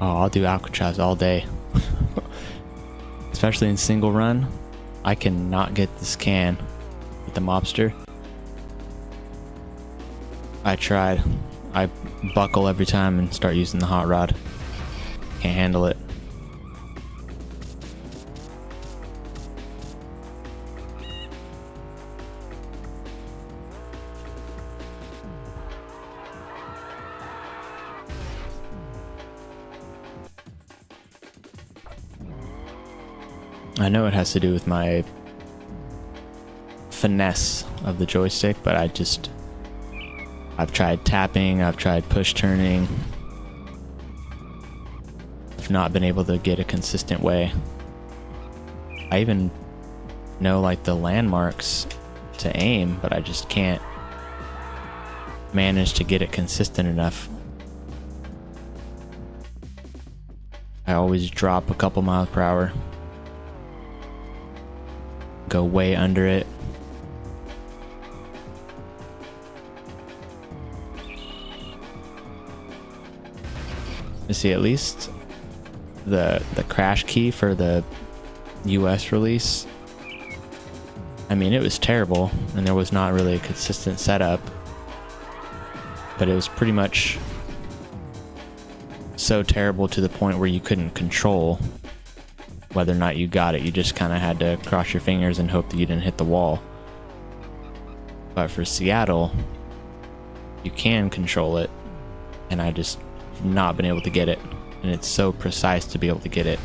A: Oh, I'll do Alcatraz all day. Especially in single run. I cannot get this can with the mobster. I tried. I buckle every time and start using the hot rod. Can't handle it. I know it has to do with my finesse of the joystick, but I've tried tapping, I've tried push turning. I've not been able to get a consistent way. I even know like the landmarks to aim, but I just can't manage to get it consistent enough. I always drop a couple miles per hour. Go way under it. You see, at least the crash key for the U.S. release, I mean, it was terrible and there was not really a consistent setup, but it was pretty much so terrible to the point where you couldn't control whether or not you got it. You just kind of had to cross your fingers and hope that you didn't hit the wall. But for Seattle, you can control it, and I just not been able to get it, and it's so precise to be able to get it.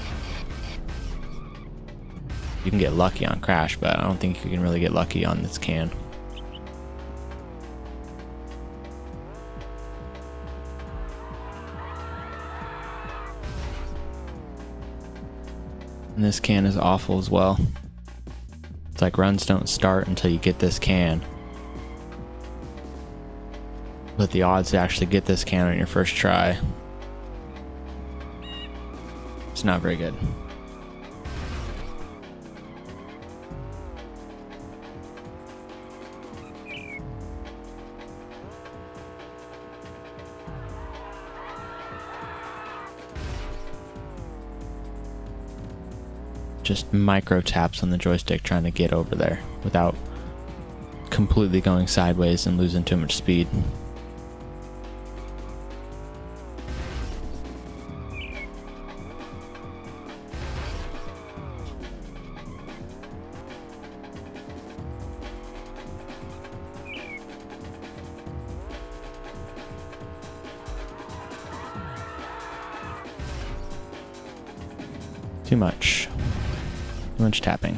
A: You can get lucky on Crash, but I don't think you can really get lucky on this can. And this can is awful as well. It's like runs don't start until you get this can. But the odds to actually get this can on your first try It's not very good. Just micro taps on the joystick trying to get over there without completely going sideways and losing too much speed. Too much. Too much tapping.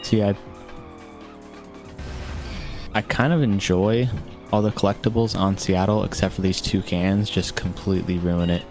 A: See, I kind of enjoy all the collectibles on Seattle except for these two cans just completely ruin it.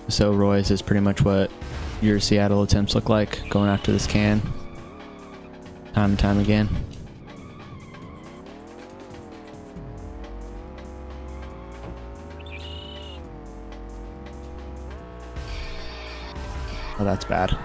A: So Roy's is pretty much what your Seattle attempts look like, going after this can time and time again. Oh, that's bad.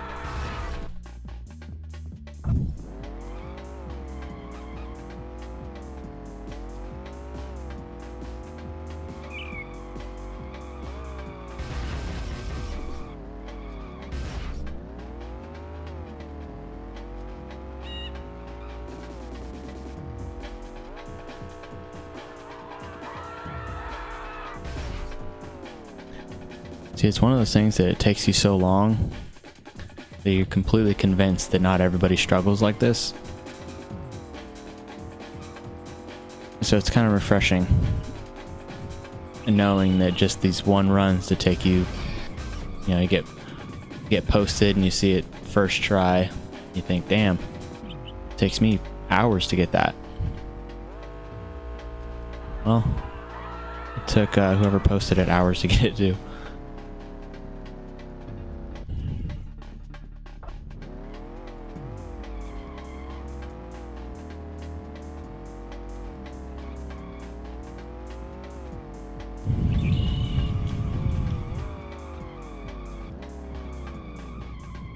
A: See, it's one of those things that it takes you so long that you're completely convinced that not everybody struggles like this. So it's kind of refreshing knowing that just these one runs to take you, you know, you get posted and you see it first try, you think, damn, it takes me hours to get that. Well, it took whoever posted it hours to get it too.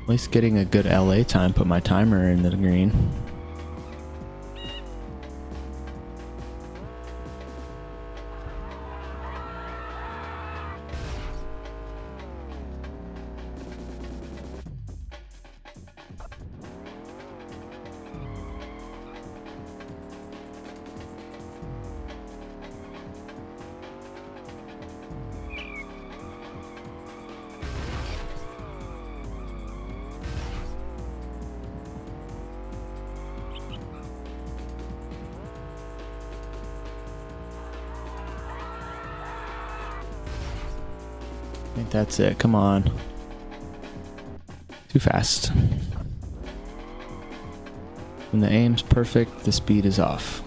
A: At least getting a good LA time put my timer in the green. I think that's it. Come on. Too fast. When the aim's perfect, the speed is off.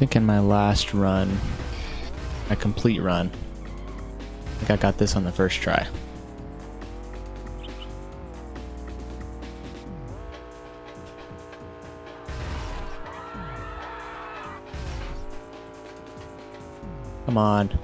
A: think in my last run, a complete run, I think I got this on the first try. Come on.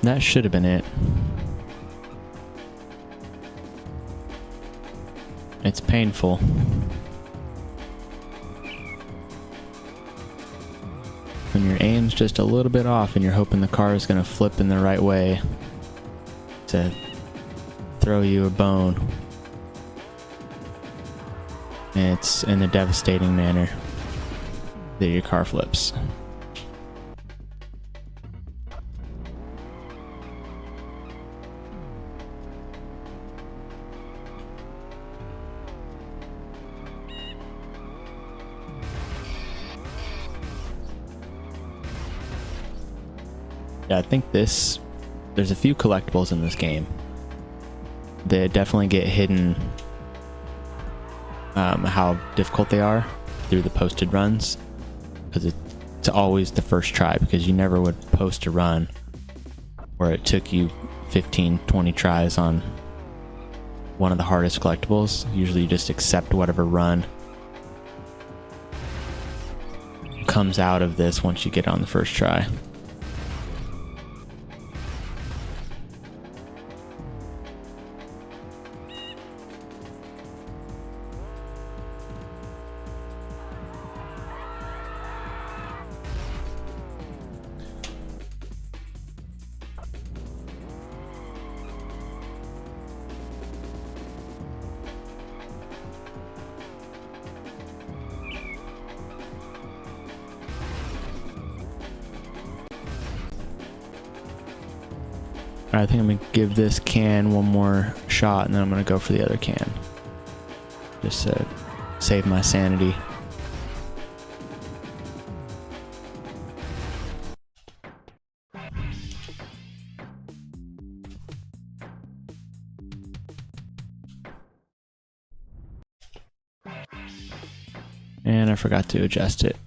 A: That should have been it. It's painful. When your aim's just a little bit off and you're hoping the car is going to flip in the right way to throw you a bone. And it's in a devastating manner that your car flips. Yeah, I think there's a few collectibles in this game that definitely get hidden how difficult they are through the posted runs, because it's always the first try, because you never would post a run where it took you 15-20 tries on one of the hardest collectibles. Usually you just accept whatever run comes out of this once you get on the first try. I think I'm going to give this can one more shot, and then I'm going to go for the other can. Just to save my sanity. And I forgot to adjust it.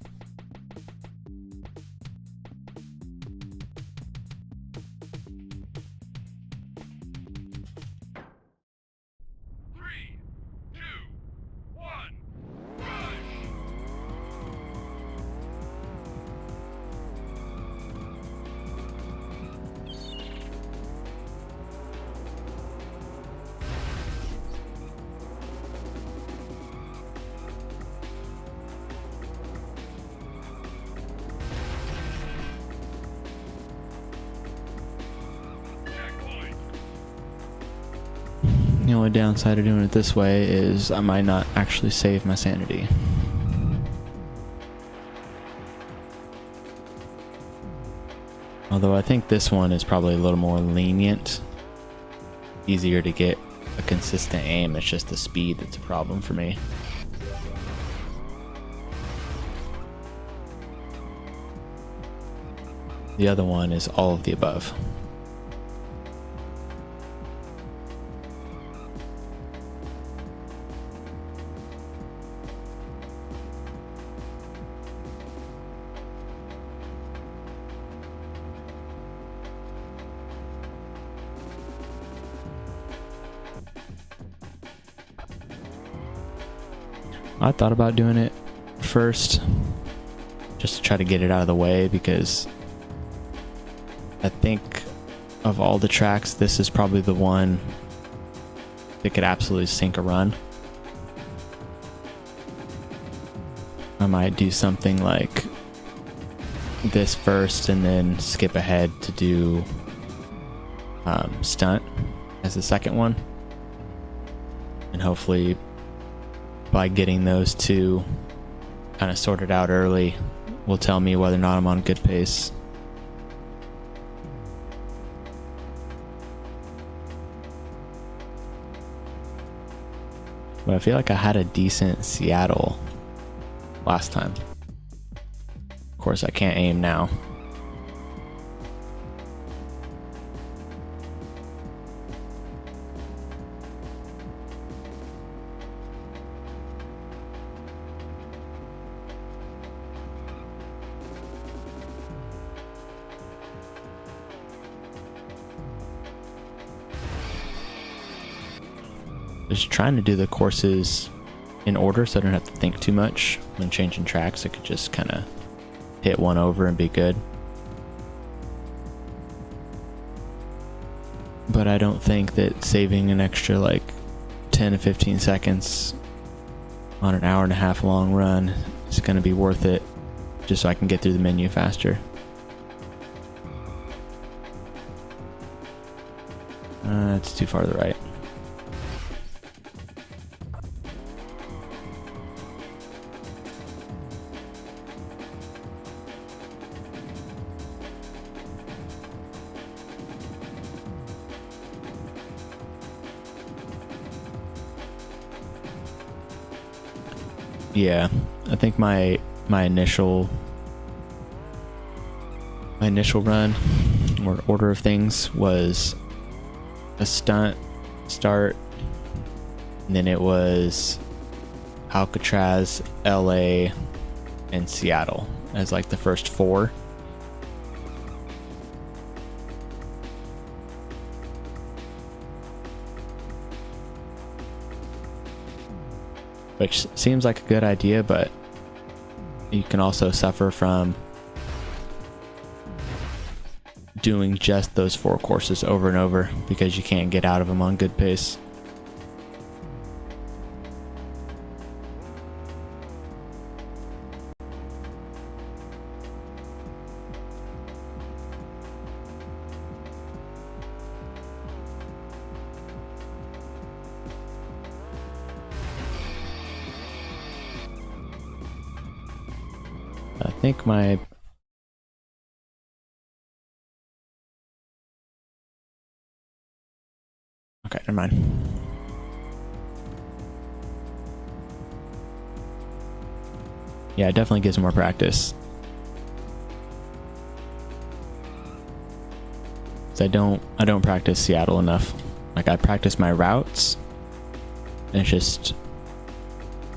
A: The only downside of doing it this way is I might not actually save my sanity. Although I think this one is probably a little more lenient. Easier to get a consistent aim, it's just the speed that's a problem for me. The other one is all of the above. I thought about doing it first, just to try to get it out of the way, because I think of all the tracks, this is probably the one that could absolutely sink a run. I might do something like this first and then skip ahead to do stunt as the second one. And hopefully by getting those two kind of sorted out early will tell me whether or not I'm on good pace. But I feel like I had a decent Seattle last time. Of course, I can't aim now. Just trying to do the courses in order so I don't have to think too much when changing tracks. I could just kind of hit one over and be good. But I don't think that saving an extra like 10 to 15 seconds on an hour and a half long run is going to be worth it just so I can get through the menu faster. It's too far to the right. Yeah, I think my initial run or order of things was a stunt, start, and then it was Alcatraz, LA, and Seattle as like the first four. Which seems like a good idea, but you can also suffer from doing just those four courses over and over because you can't get out of them on good pace. I think my okay, never mind. Yeah, it definitely gives more practice. So I don't practice Seattle enough. Like I practice my routes, and it's just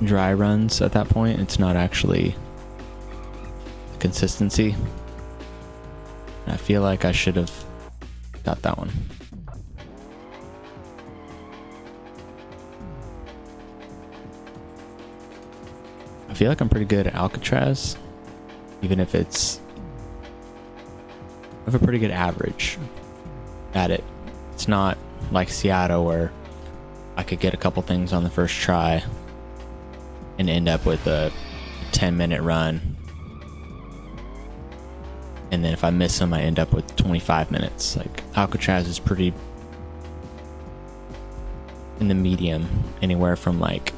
A: dry runs at that point. It's not actually consistency. I feel like I should have got that one. I feel like I'm pretty good at Alcatraz, even if I have a pretty good average at it. It's not like Seattle where I could get a couple things on the first try and end up with a 10-minute run. And then if I miss them, I end up with 25 minutes. Like Alcatraz is pretty in the medium, anywhere from like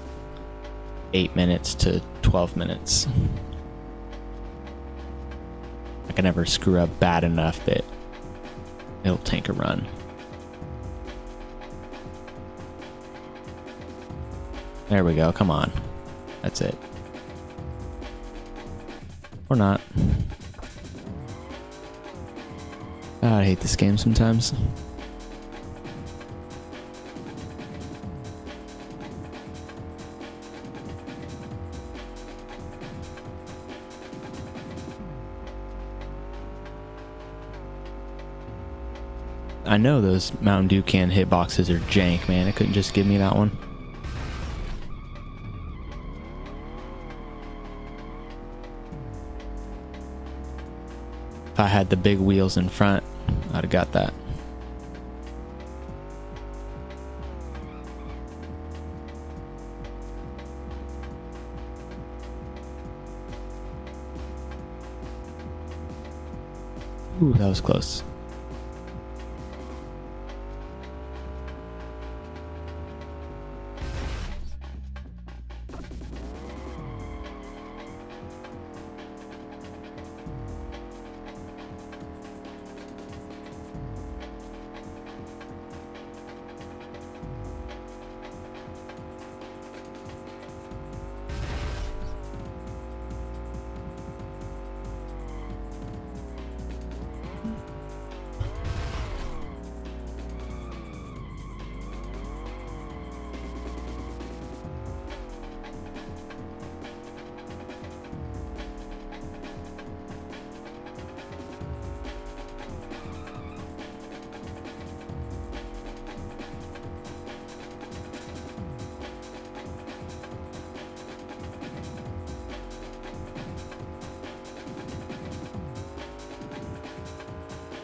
A: 8 minutes to 12 minutes. I can never screw up bad enough that it'll tank a run. There we go, come on. That's it. Or not. God, I hate this game sometimes. I know those Mountain Dew can hitboxes are jank, man. It couldn't just give me that one. If I had the big wheels in front, I'd have got that. Ooh, that was close.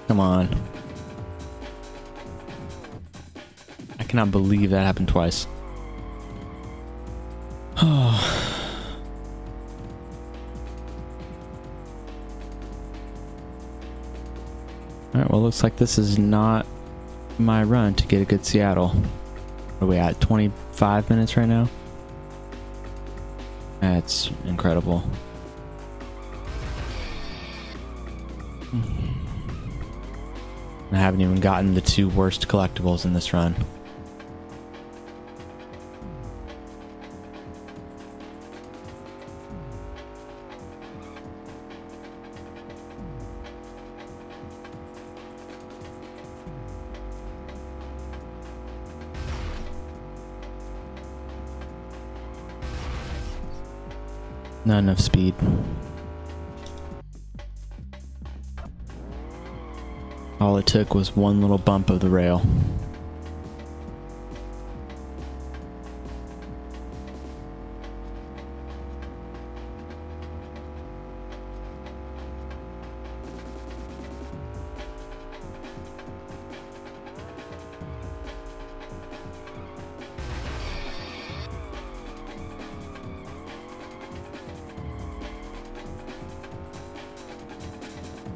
A: Come on. I cannot believe that happened twice. Oh. Alright, well, looks like this is not my run to get a good Seattle. What are we at? 25 minutes right now? That's incredible. I haven't even gotten the 2 worst collectibles in this run. Not enough speed. All it took was one little bump of the rail.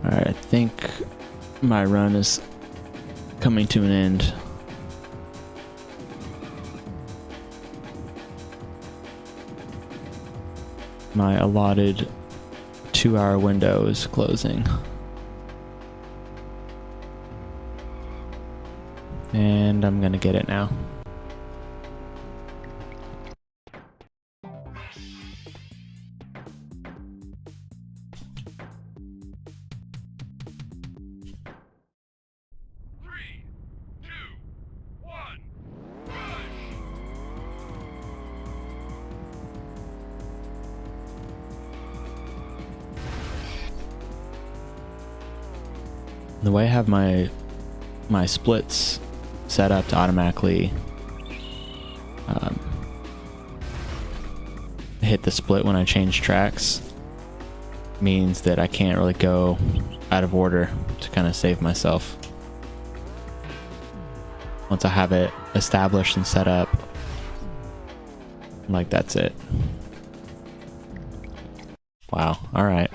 A: Alright, I think my run is coming to an end. My allotted 2-hour window is closing. And I'm gonna get it now. The way I have my splits set up to automatically hit the split when I change tracks means that I can't really go out of order to kind of save myself. Once I have it established and set up, like, that's it. Wow, all right.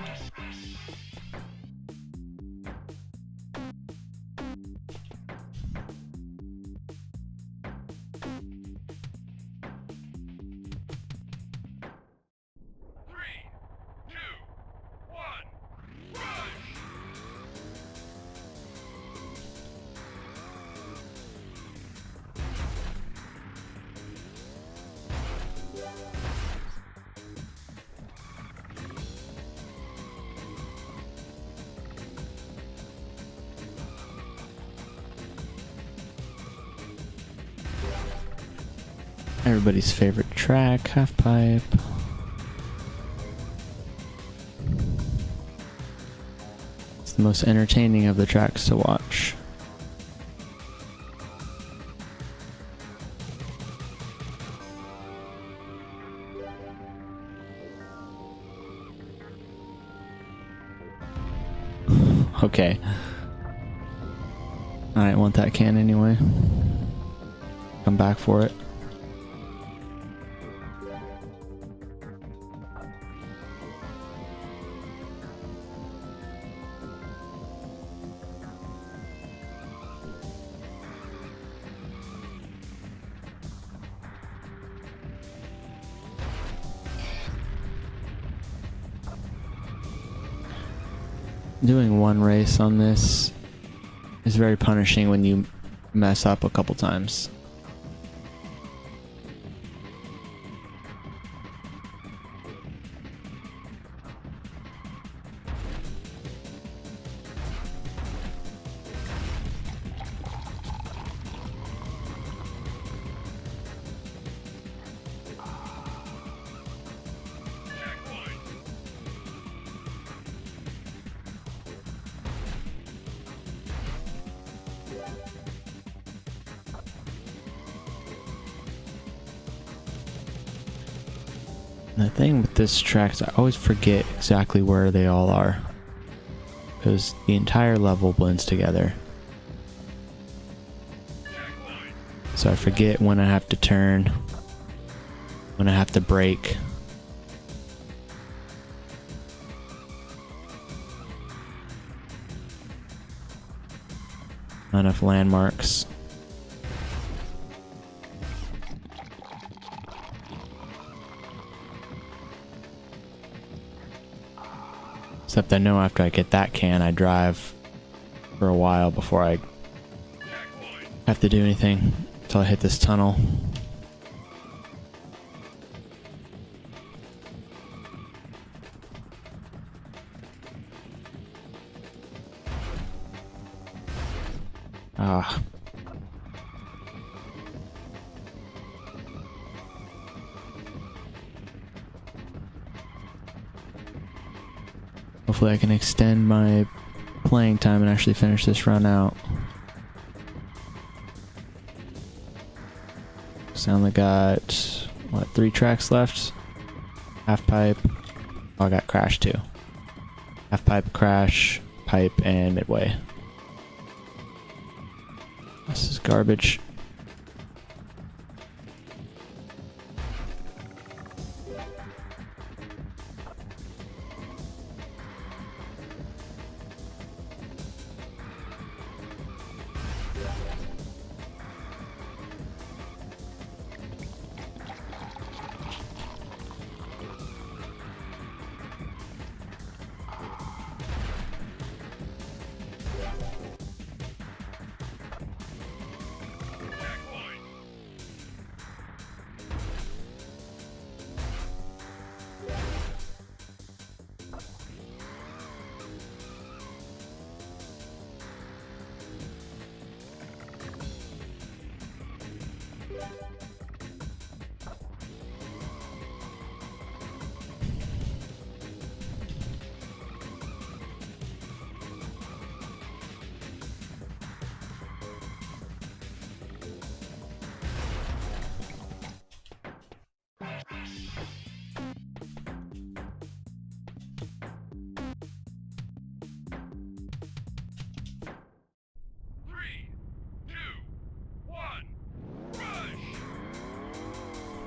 A: Everybody's favorite track, half pipe. It's the most entertaining of the tracks to watch. Okay. I want that can anyway. Come back for it. Doing one race on this is very punishing when you mess up a couple times. The thing with this track is I always forget exactly where they all are. because the entire level blends together. So I forget when I have to turn, when I have to brake. Not enough landmarks. Except I know after I get that can, I drive for a while before I have to do anything until I hit this tunnel. Ah. Hopefully I can extend my playing time and actually finish this run out. So I only got, what, 3 tracks left? Half pipe. Oh, I got crash too. Half pipe, crash, pipe, and midway. This is garbage.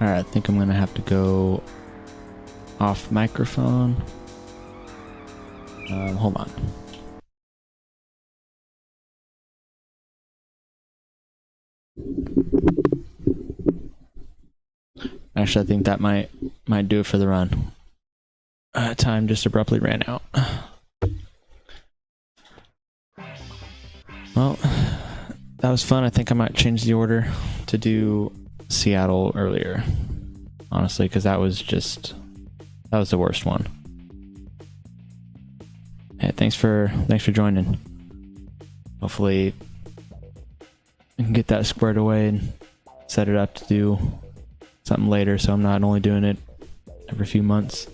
A: Alright, I think I'm gonna have to go off microphone. Hold on. Actually, I think that might do it for the run. Time just abruptly ran out. Well, that was fun. I think I might change the order to do Seattle earlier, honestly, because that was the worst one. Hey, thanks for joining. Hopefully I can get that squared away and set it up to do something later, so I'm not only doing it every few months.